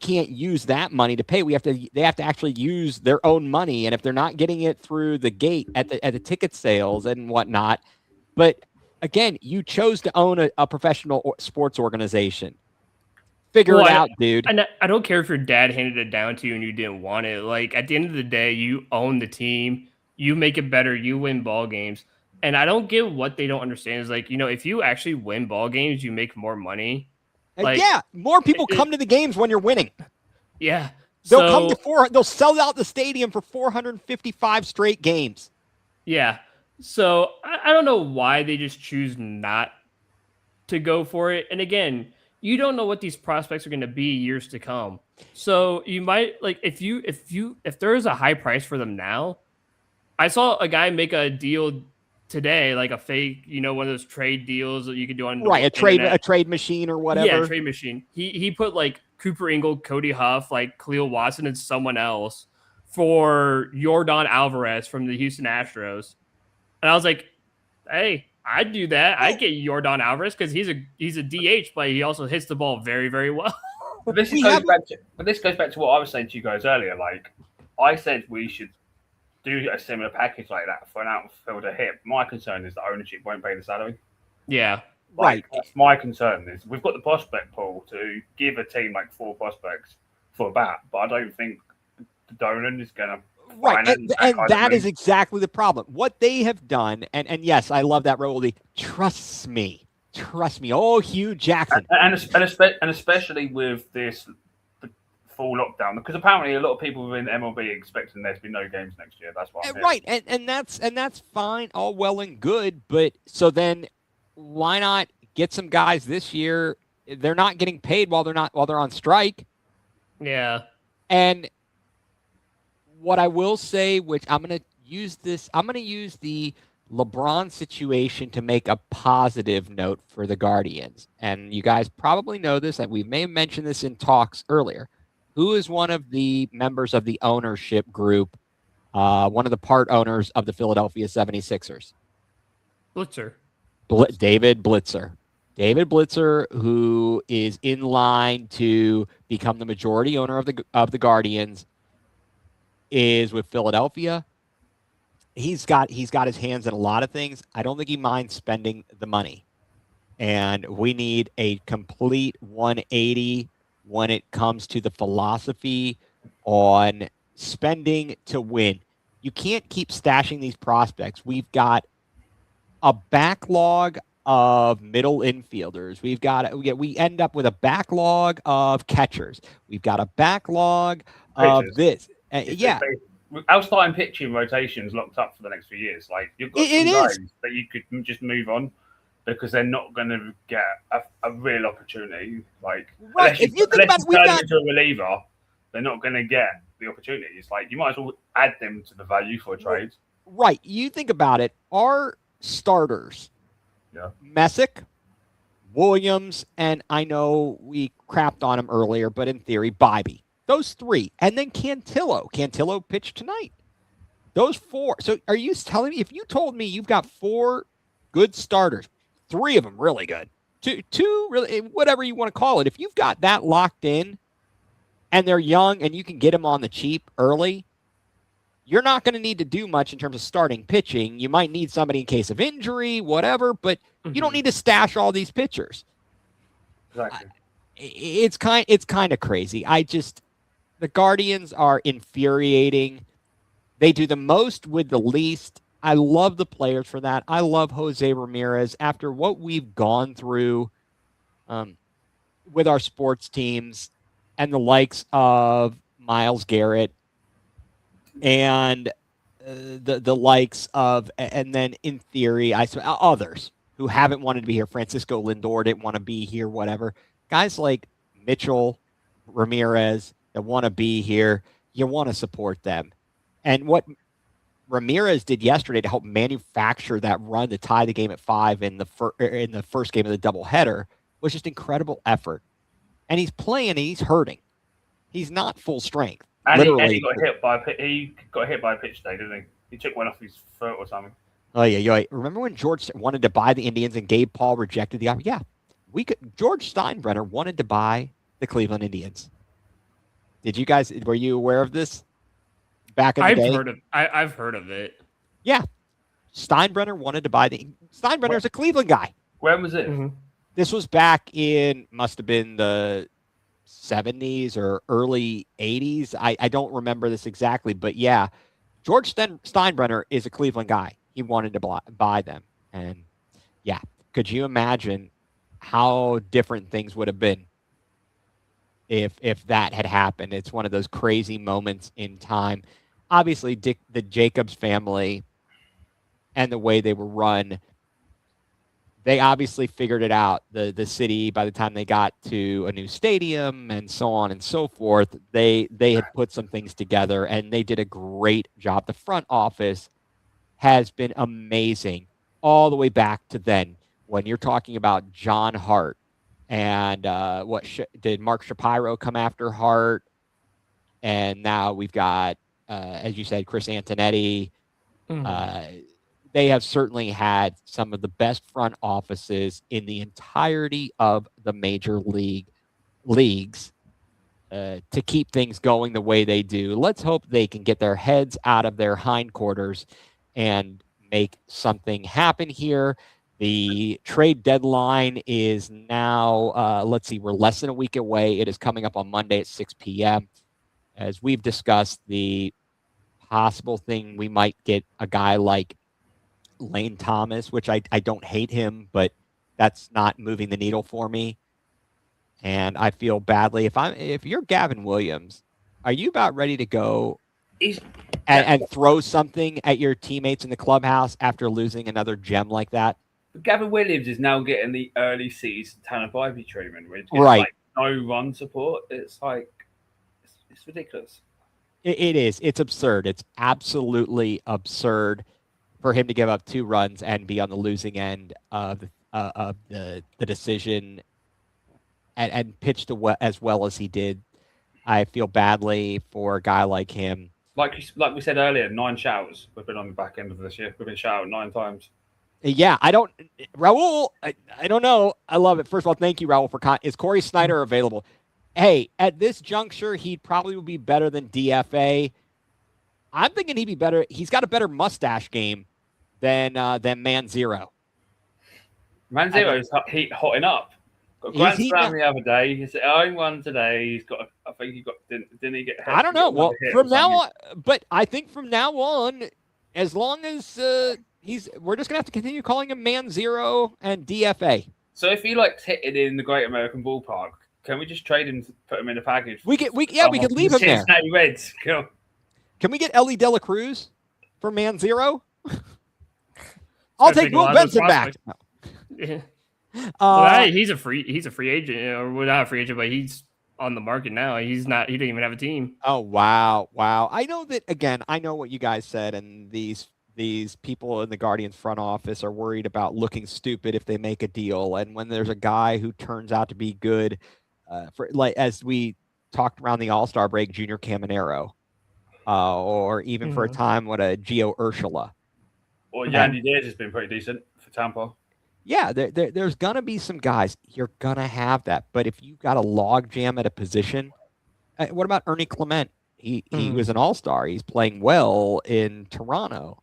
can't use that money to pay. They have to actually use their own money. And if they're not getting it through the gate at the ticket sales and whatnot, but again, you chose to own a professional sports organization. Figure it out, dude. And I don't care if your dad handed it down to you and you didn't want it. Like, at the end of the day, you own the team. You make it better. You win ball games. And I don't get what they don't understand is, like, if you actually win ball games, you make more money. Like, yeah, more people come to the games when you're winning. Yeah. They'll sell out the stadium for 455 straight games. Yeah. So I don't know why they just choose not to go for it. And again, you don't know what these prospects are going to be years to come. So you might, like, if there is a high price for them now, I saw a guy make a deal today, like a fake, one of those trade deals that you could do on a trade machine or whatever. Yeah, trade machine. He put like Cooper Ingle, Cody Huff, like Khalil Watson, and someone else for Yordan Alvarez from the Houston Astros. And I was like, hey, I'd do that. I'd get Yordan Alvarez because he's a DH, but he also hits the ball very, very well. This goes back to what I was saying to you guys earlier. Like, I said we should do a similar package like that for an outfielder hit. My concern is that ownership won't pay the salary. Yeah. Right. That's my concern. Is we've got the prospect pool to give a team like 4 prospects for a bat, but I don't think the Dolan is going to. Right, and that is exactly the problem. What they have done, and yes, I love that, Roldy. Trust me. Oh, Hugh Jackson, and especially with this full lockdown, because apparently a lot of people within MLB expecting there to be no games next year. That's why. Right, and that's fine, all well and good. But so then, why not get some guys this year? They're not getting paid while they're on strike. Yeah, and. What I will say, which I'm going to use the LeBron situation to make a positive note for the Guardians. And you guys probably know this, and we may have mentioned this in talks earlier. Who is one of the members of the ownership group, one of the part owners of the Philadelphia 76ers? Blitzer. David Blitzer. David Blitzer, who is in line to become the majority owner of the Guardians, is with Philadelphia. He's got his hands in a lot of things. I don't think he minds spending the money. And we need a complete 180 when it comes to the philosophy on spending to win. You can't keep stashing these prospects. We've got a backlog of middle infielders. We end up with a backlog of catchers. We've got a backlog of this. Our starting pitching rotation's locked up for the next few years. Like, you've got some guys that you could just move on because they're not going to get a real opportunity. Like, right. If you think about it, turn into a reliever, they're not going to get the opportunity. It's like you might as well add them to the value for a trade. Right. You think about it. Our starters, Messick, Williams, and I know we crapped on him earlier, but in theory, Bibee. Those 3. And then Cantillo. Cantillo pitched tonight. Those 4. So are you telling me, if you told me you've got 4 good starters, 3 of them really good, two really, whatever you want to call it, if you've got that locked in and they're young and you can get them on the cheap early, you're not going to need to do much in terms of starting pitching. You might need somebody in case of injury, whatever, but you don't need to stash all these pitchers. Exactly. It's kind of crazy. The Guardians are infuriating. They do the most with the least. I love the players for that. I love Jose Ramirez. After what we've gone through with our sports teams and the likes of Myles Garrett and the likes of, and then in theory, others who haven't wanted to be here. Francisco Lindor didn't want to be here, whatever. Guys like Mitchell, Ramirez, that want to be here, you want to support them. And what Ramirez did yesterday to help manufacture that run to tie the game at 5 in the first game of the doubleheader was just incredible effort. And he's playing and he's hurting. He's not full strength. And literally. he got hit by a pitch today, didn't he? He took one off his foot or something. Oh yeah, you're right. Remember when George wanted to buy the Indians and Gabe Paul rejected the offer? Yeah, we could. George Steinbrenner wanted to buy the Cleveland Indians. Did you guys? Were you aware of this back in the day? I've heard of it. Yeah, Steinbrenner wanted to buy the. Steinbrenner's a Cleveland guy. When was it? Mm-hmm. This was back in must have been the 70s or early 80s. I don't remember this exactly, but yeah, George Steinbrenner is a Cleveland guy. He wanted to buy them. And yeah, could you imagine how different things would have been if that had happened? It's one of those crazy moments in time. Obviously, the Jacobs family and the way they were run, they obviously figured it out. The city, by the time they got to a new stadium and so on and so forth, they had put some things together and they did a great job. The front office has been amazing all the way back to then. When you're talking about John Hart and did Mark Shapiro come after Hart? And now we've got, as you said, Chris Antonetti. Mm-hmm. They have certainly had some of the best front offices in the entirety of the major leagues to keep things going the way they do. Let's hope they can get their heads out of their hindquarters and make something happen here. The trade deadline is now, let's see, we're less than a week away. It is coming up on Monday at 6 p.m. As we've discussed, the possible thing we might get a guy like Lane Thomas, which I don't hate him, but that's not moving the needle for me. And I feel badly. If you're Gavin Williams, are you about ready to go and throw something at your teammates in the clubhouse after losing another gem like that? Gavin Williams is now getting the early season Tanner Bybee treatment, which is right. Like no run support. It's like it's ridiculous. It is. It's absurd. It's absolutely absurd for him to give up 2 runs and be on the losing end of the decision and pitch as well as he did. I feel badly for a guy like him. Like we said earlier, 9 showers. We've been on the back end of this year. We've been showered 9 times. Yeah, Raul, I don't know. I love it. First of all, thank you, Raul, is Corey Snyder available? Hey, at this juncture, he probably would be better than DFA. I'm thinking he'd be better. He's got a better mustache game than Man Zero. Man Zero is hotting up. Got a grand slam the other day. He's at own one today. He's got. I think he got. Didn't he get? I don't know. Well, from now on, but I think from now on, as long as we're just gonna have to continue calling him Man Zero and DFA. So if he likes hitting in the Great American Ballpark, can we just trade him, put him in a package? We could leave him there. Reds. Cool. Can we get Ellie De La Cruz for Man Zero? I'll take Will Benson back. Yeah. Well, he's a free agent, or not a free agent, but he's on the market now. He's not. He didn't even have a team. Oh wow. I know that again. I know what you guys said, and these people in the Guardians front office are worried about looking stupid if they make a deal. And when there's a guy who turns out to be good, for like as we talked around the All-Star break, Junior Caminero, or even for a time what a Gio Urshela. Or Yandy Diaz has been pretty decent for Tampa. Yeah, there's gonna be some guys. You're gonna have that, but if you've got a log jam at a position, what about Ernie Clement? He was an all-star. He's playing well in Toronto,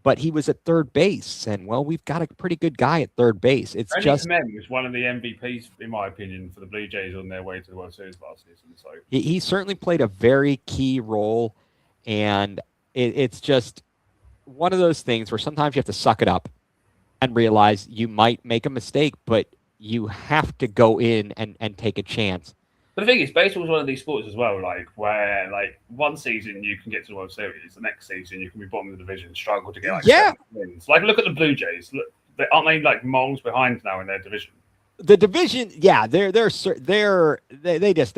but he was at third base, and well, we've got a pretty good guy at third base. It's Ernie just Clement was one of the MVPs, in my opinion, for the Blue Jays on their way to the World Series last season. So he certainly played a very key role, and it's just one of those things where sometimes you have to suck it up and realize you might make a mistake, but you have to go in and take a chance. But the thing is, baseball is one of these sports as well, like where like one season you can get to the World Series, the next season you can be bottom of the division, struggle to get 7 wins. Like look at the Blue Jays. Look, aren't they like miles behind now in their division? The division, yeah, they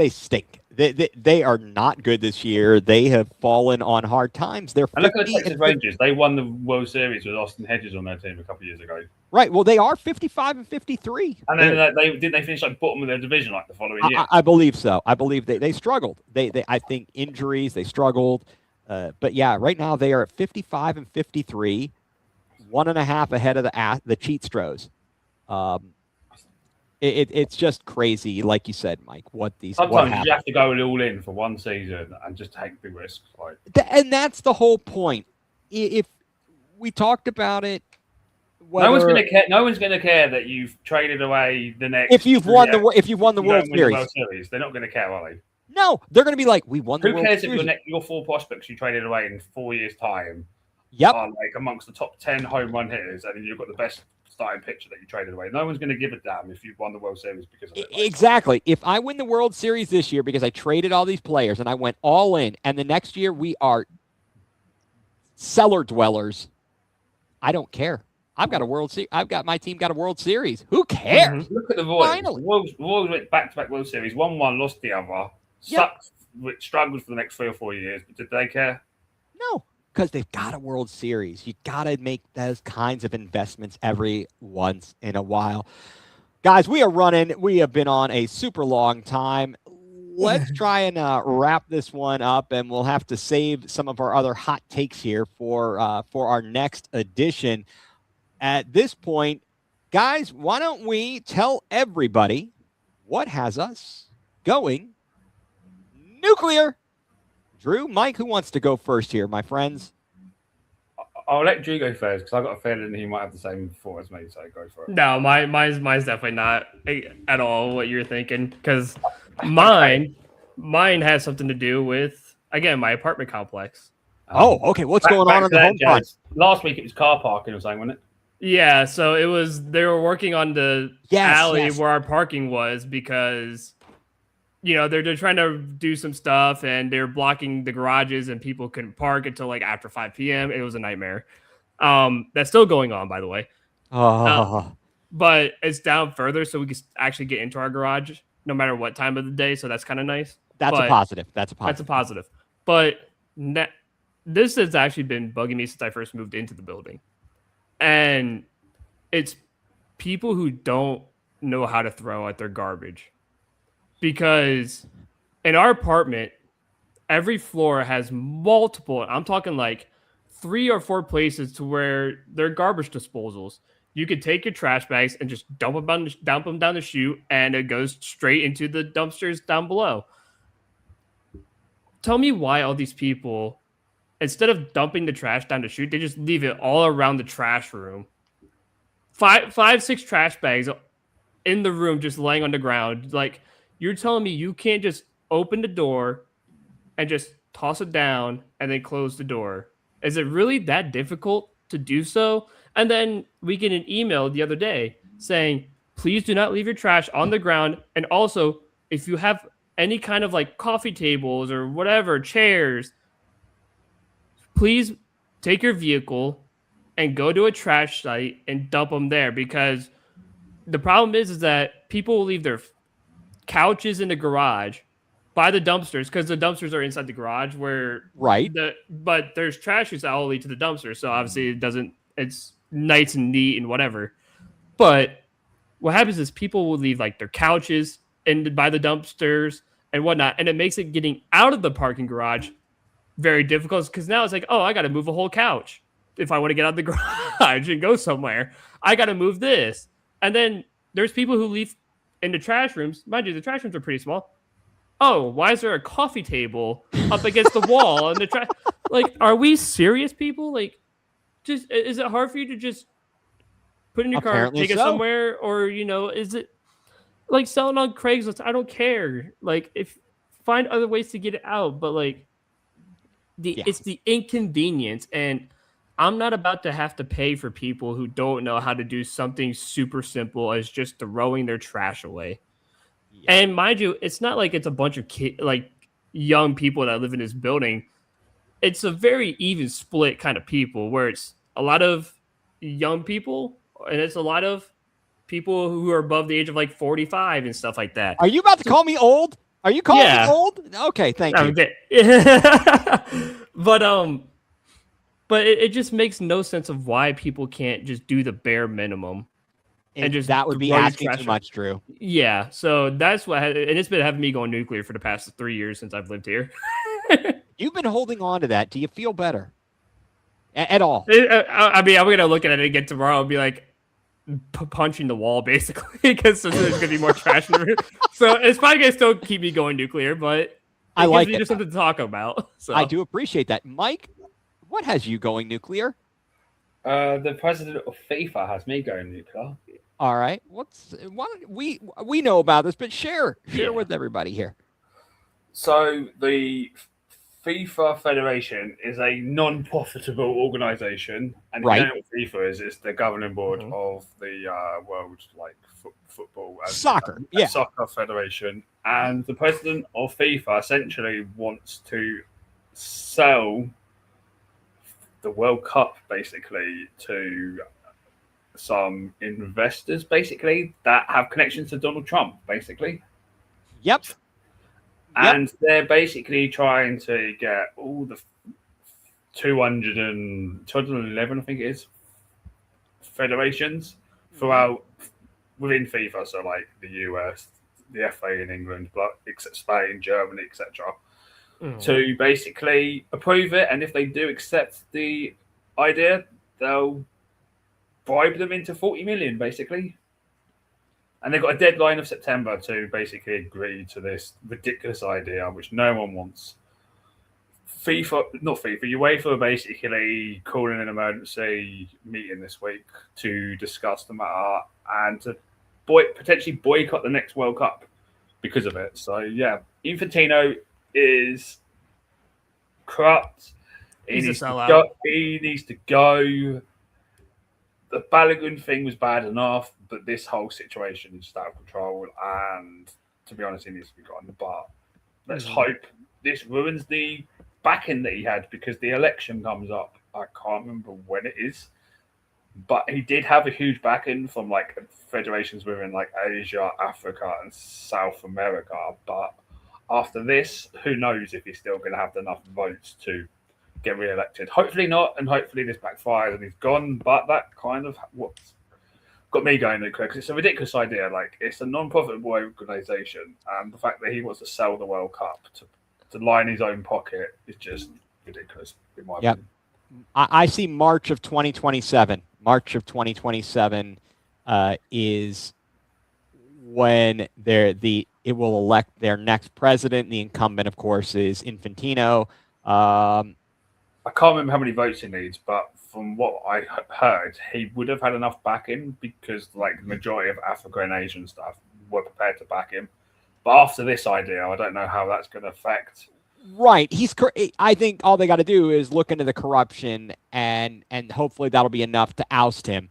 stink. They are not good this year. They have fallen on hard times. They're And look at the 50 Texas and Rangers. They won the World Series with Austin Hedges on their team a couple of years ago. right. Well, they are 55 and 53. And then they finish like bottom of their division like the following year. I believe so. I believe they struggled. They I think injuries, they struggled. But yeah, right now they are at 55 and 53, 1.5 ahead of the Cheat Stros. It's just crazy, like you said, Mike. Sometimes you have to go all in for one season and just take the risk. And that's the whole point. If we talked about it, no one's going to care. No one's going to care that you've traded away the next. If you've won the World Series, they're not going to care, are they? No, they're going to be like, we won the World Series. Who cares if your 4 prospects you traded away in 4 years' time? Yep. Are like amongst the top 10 home run hitters, and you've got the best starting pitcher that you traded away. No one's going to give a damn if you've won the World Series because of it. Exactly. If I win the World Series this year because I traded all these players and I went all in, and the next year we are cellar dwellers, I don't care. I've got a World Series. My team got a World Series. Who cares? Mm-hmm. Look at the Royals. Finally. The Royals went back-to-back World Series. Won one, lost the other. Sucked, struggled for the next 3 or 4 years. But did they care? No. Because they've got a World Series. You got to make those kinds of investments every once in a while. Guys, we are running. We have been on a super long time. Let's try and wrap this one up, and we'll have to save some of our other hot takes here for our next edition. At this point, guys, why don't we tell everybody what has us going nuclear? Drew, Mike, who wants to go first here, my friends? I'll let Drew go first because I've got a feeling he might have the same thought as me, so go for it. No, mine's definitely not at all what you're thinking, because mine has something to do with, again, my apartment complex. Okay. What's going on the home front? Last week it was car parking or something, wasn't it? Yeah, so they were working on the alley where our parking was because, they're trying to do some stuff and they're blocking the garages and people couldn't park until like after 5 p.m. It was a nightmare. That's still going on, by the way. But it's down further, so we can actually get into our garage no matter what time of the day. So that's kind of nice. That's a positive. But this has actually been bugging me since I first moved into the building. And it's people who don't know how to throw out their garbage. Because in our apartment, every floor has multiple, I'm talking like 3 or 4 places to where they're garbage disposals. You could take your trash bags and just dump them down the chute, and it goes straight into the dumpsters down below. Tell me why all these people, instead of dumping the trash down the chute, they just leave it all around the trash room. 6 trash bags in the room just laying on the ground. Like, you're telling me you can't just open the door and just toss it down and then close the door? Is it really that difficult to do so? And then we get an email the other day saying, please do not leave your trash on the ground. And also, if you have any kind of like coffee tables or whatever, chairs, please take your vehicle and go to a trash site and dump them there, because the problem is that people will leave their couches in the garage by the dumpsters, because the dumpsters are inside the garage but there's trash that all lead to the dumpster. So obviously it's nice and neat and whatever. But what happens is people will leave like their couches by the dumpsters and whatnot. And it makes it getting out of the parking garage very difficult, because now it's like, I got to move a whole couch. If I want to get out of the garage and go somewhere, I got to move this. And then there's people who leave in the trash rooms. Mind you, the trash rooms are pretty small. Why is there a coffee table up against the wall? And the trash, like, are we serious, people? Like, just, is it hard for you to just put in your car, take it somewhere? Or, is it like selling on Craigslist? I don't care. Like, find other ways to get it out. But like, it's the inconvenience. And I'm not about to have to pay for people who don't know how to do something super simple as just throwing their trash away. Yeah. And mind you, it's not like it's a bunch of young people that live in this building. It's a very even split kind of people, where it's a lot of young people and it's a lot of people who are above the age of like 45 and stuff like that. Are you about to call me old? Are you calling Yeah. me old? Okay, thank you. But it just makes no sense of why people can't just do the bare minimum and just That would be throw your asking trash too much, Drew. Yeah, so that's what, and it's been having me going nuclear for the past 3 years since I've lived here. You've been holding on to that. Do you feel better at all? I mean, I'm gonna look at it again tomorrow and be like punching the wall basically because there's gonna be more trash in the room. So it's probably gonna still keep me going nuclear, but I gives like me it. just something to talk about. So I do appreciate that, Mike. What has you going nuclear? The president of FIFA has me going nuclear. All right. We know about this, but share Yeah. with everybody here. So the FIFA Federation is a non-profitable organization, and Right. you know what FIFA is? It's the governing board Mhm. of the world football and Soccer, yeah. soccer federation. And the president of FIFA essentially wants to sell the World Cup basically to some investors basically that have connections to Donald Trump basically. Yep. And they're basically trying to get all the 211, I think it is, federations throughout within FIFA. So like the US, the FA in England, but except Spain, Germany, etc. To basically approve it. And if they do accept the idea, they'll bribe them into 40 million basically. And they've got a deadline of September to basically agree to this ridiculous idea, which no one wants. UEFA are basically calling an emergency meeting this week to discuss the matter and to potentially boycott the next World Cup because of it. So, yeah, Infantino is corrupt. He needs to go. The Balogun thing was bad enough, but this whole situation is just out of control. And to be honest, he needs to be gone. But let's hope this ruins the backing that he had because the election comes up. I can't remember when it is, but he did have a huge backing from like federations within like Asia, Africa, and South America. But after this, who knows if he's still going to have enough votes to get re-elected. Hopefully not, and hopefully this backfires and he's gone. But that kind of what's got me going nuclear because it's a ridiculous idea. Like it's a non-profitable organization, and the fact that he wants to sell the World Cup to line his own pocket is just ridiculous in my opinion. I see March of 2027. March of 2027 is when it will elect their next president. The incumbent, of course, is Infantino. I can't remember how many votes he needs, but from what I heard, he would have had enough backing because, like, the majority of Africa and Asian stuff were prepared to back him. But after this idea, I don't know how that's going to affect. Right. I think all they got to do is look into the corruption, and hopefully that'll be enough to oust him.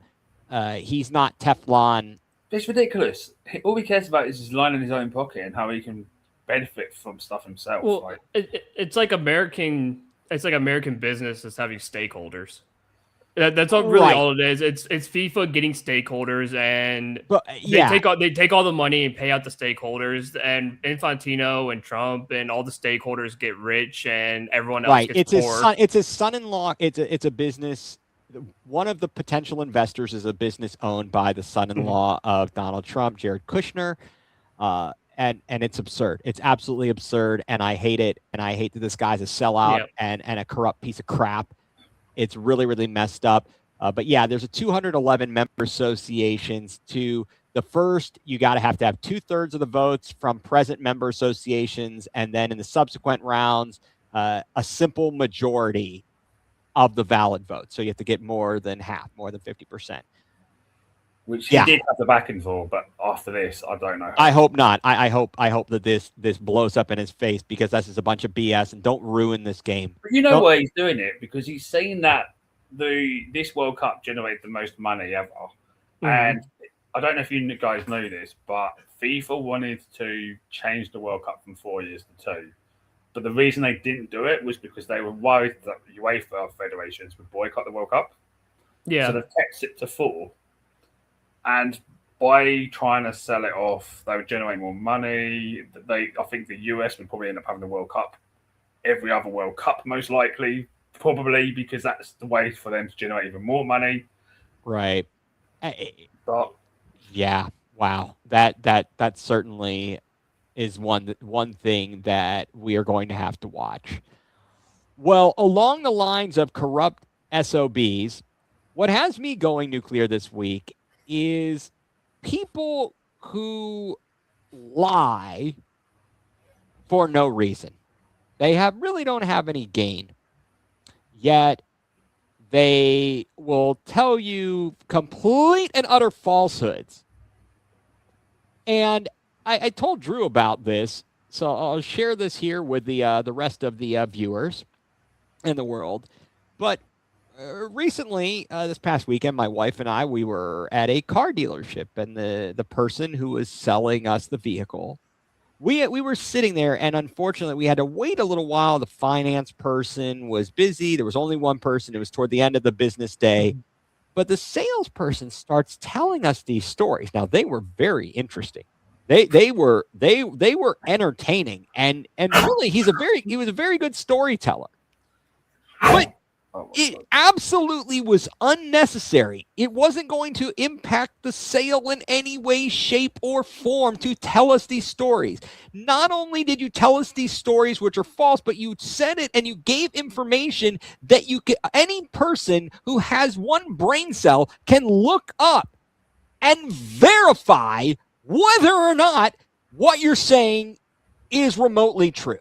He's not Teflon. It's ridiculous. All he cares about is his line in his own pocket and how he can benefit from stuff himself. Well, it's like American. It's like American business is having stakeholders. That's all really all it is. It's FIFA getting stakeholders, and they take all the money and pay out the stakeholders, and Infantino and Trump and all the stakeholders get rich, and everyone else gets poor. It's his son-in-law. It's a business. One of the potential investors is a business owned by the son-in-law of Donald Trump, Jared Kushner. And it's absurd. It's absolutely absurd, and I hate it. And I hate that this guy's a sellout and a corrupt piece of crap. It's really, really messed up. But yeah, there's a 211 member associations. To the first, you got to have 2/3 of the votes from present member associations, and then in the subsequent rounds, a simple majority of the valid votes. So you have to get more than half, more than 50%. Which he did have the backing for, but after this, I don't know. I hope not. I hope that this blows up in his face because this is a bunch of BS, and don't ruin this game. But you know why he's doing it? Because he's saying that this World Cup generated the most money ever. And I don't know if you guys know this, but FIFA wanted to change the World Cup from 4 years to 2. But the reason they didn't do it was because they were worried that UEFA federations would boycott the World Cup. Yeah. So they've kept it to 4. And by trying to sell it off, they would generate more money. I think the US would probably end up having the World Cup, every other World Cup most likely, probably because that's the way for them to generate even more money. Right. But yeah. Wow. That certainly is one thing that we are going to have to watch. Well, along the lines of corrupt SOBs, what has me going nuclear this week is people who lie for no reason. They really don't have any gain, yet they will tell you complete and utter falsehoods. And I told Drew about this, so I'll share this here with the rest of the viewers in the world. But recently, this past weekend, my wife and I, we were at a car dealership, and the person who was selling us the vehicle, we were sitting there, and unfortunately, we had to wait a little while. The finance person was busy. There was only one person. It was toward the end of the business day. But the salesperson starts telling us these stories. Now, they were very interesting. They were entertaining, and really, he was a very good storyteller. But it absolutely was unnecessary. It wasn't going to impact the sale in any way, shape, or form to tell us these stories. Not only did you tell us these stories, which are false, but you said it and you gave information that any person who has one brain cell can look up and verify whether or not what you're saying is remotely true.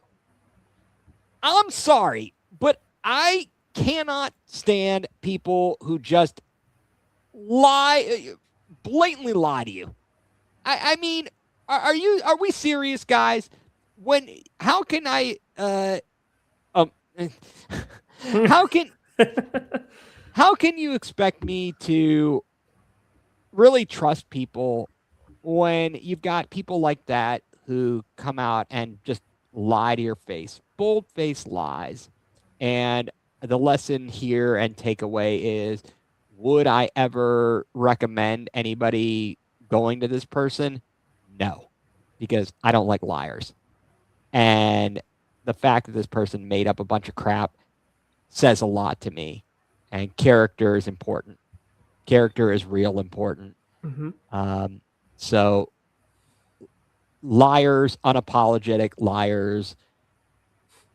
I'm sorry, but I cannot stand people who just blatantly lie to you. I mean, are we serious, guys? How can you expect me to really trust people when you've got people like that who come out and just lie to your face, bold-faced lies? And the lesson here and takeaway is, would I ever recommend anybody going to this person? No, because I don't like liars. And the fact that this person made up a bunch of crap says a lot to me. And character is important. Character is real important. Mm-hmm. So liars, unapologetic liars,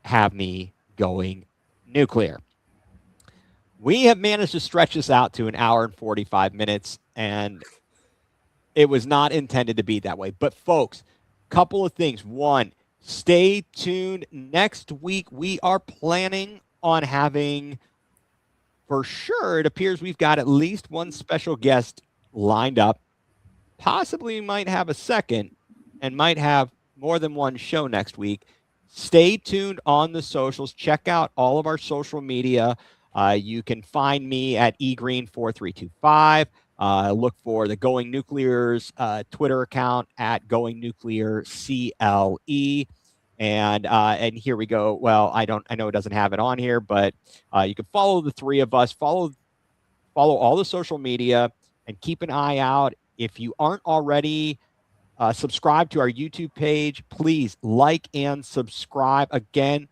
have me going nuclear. We have managed to stretch this out to 1 hour and 45 minutes, and it was not intended to be that way. But folks, couple of things. One, stay tuned. Next week, we are planning on having, for sure, it appears we've got at least one special guest lined up. Possibly might have a second and might have more than one show next week. Stay tuned on the socials. Check out all of our social media. You can find me at egreen4325. Look for the Going Nuclear's Twitter account at Going Nuclear CLE. And here we go. Well, I know it doesn't have it on here, but you can follow the three of us. Follow all the social media and keep an eye out. If you aren't already subscribe to our YouTube page, please like and subscribe. Again,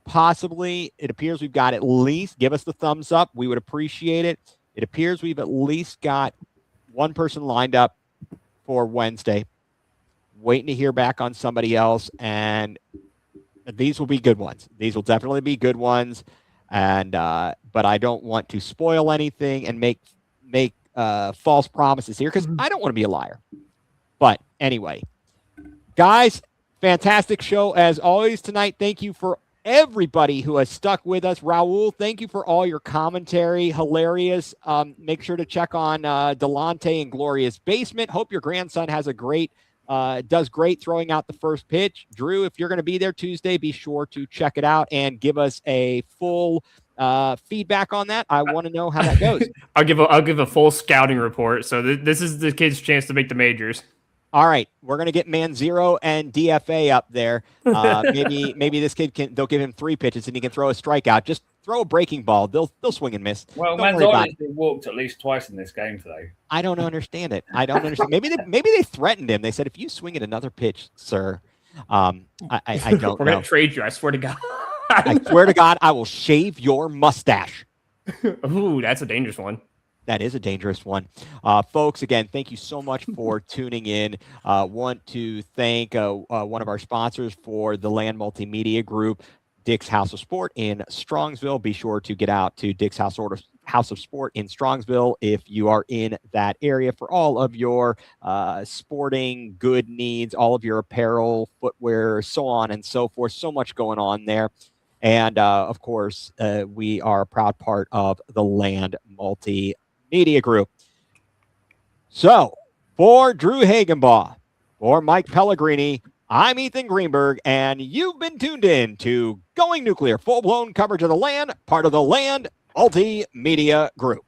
possibly, it appears we've got at least, give us the thumbs up. We would appreciate it. It appears we've at least got one person lined up for Wednesday. Waiting to hear back on somebody else. And these will be good ones. These will definitely be good ones. And but I don't want to spoil anything and make false promises here, because I don't want to be a liar. But anyway, guys, fantastic show as always tonight. Thank you for everybody who has stuck with us. Raul, thank you for all your commentary. Hilarious. Make sure to check on Delonte and Gloria's Basement. Hope your grandson has does great throwing out the first pitch. Drew, if you're going to be there Tuesday, be sure to check it out and give us a full feedback on that. I want to know how that goes. I'll give a full scouting report. So this is the kid's chance to make the majors. All right, we're gonna get Manzero and DFA up there. Maybe this kid they'll give him 3 pitches and he can throw a strikeout. Just throw a breaking ball. They'll swing and miss. Well, Don't worry about it. Manzarek walked at least twice in this game today. I don't understand it. I don't understand. Maybe they threatened him. They said, if you swing at another pitch, sir, I don't We're know. gonna trade you. I swear to God. I swear to God, I will shave your mustache. Ooh, that's a dangerous one. That is a dangerous one. Folks, again, thank you so much for tuning in. Want to thank one of our sponsors for the Land Multimedia Group, Dick's House of Sport in Strongsville. Be sure to get out to Dick's House of Sport in Strongsville if you are in that area for all of your sporting good needs, all of your apparel, footwear, so on and so forth. So much going on there. And, of course, we are a proud part of the Land Multimedia Group. So, for Drew Hagenbaugh, for Mike Pellegrini, I'm Ethan Greenberg, and you've been tuned in to Going nuCLEar, full-blown coverage of the Land, part of the Land Multimedia Group.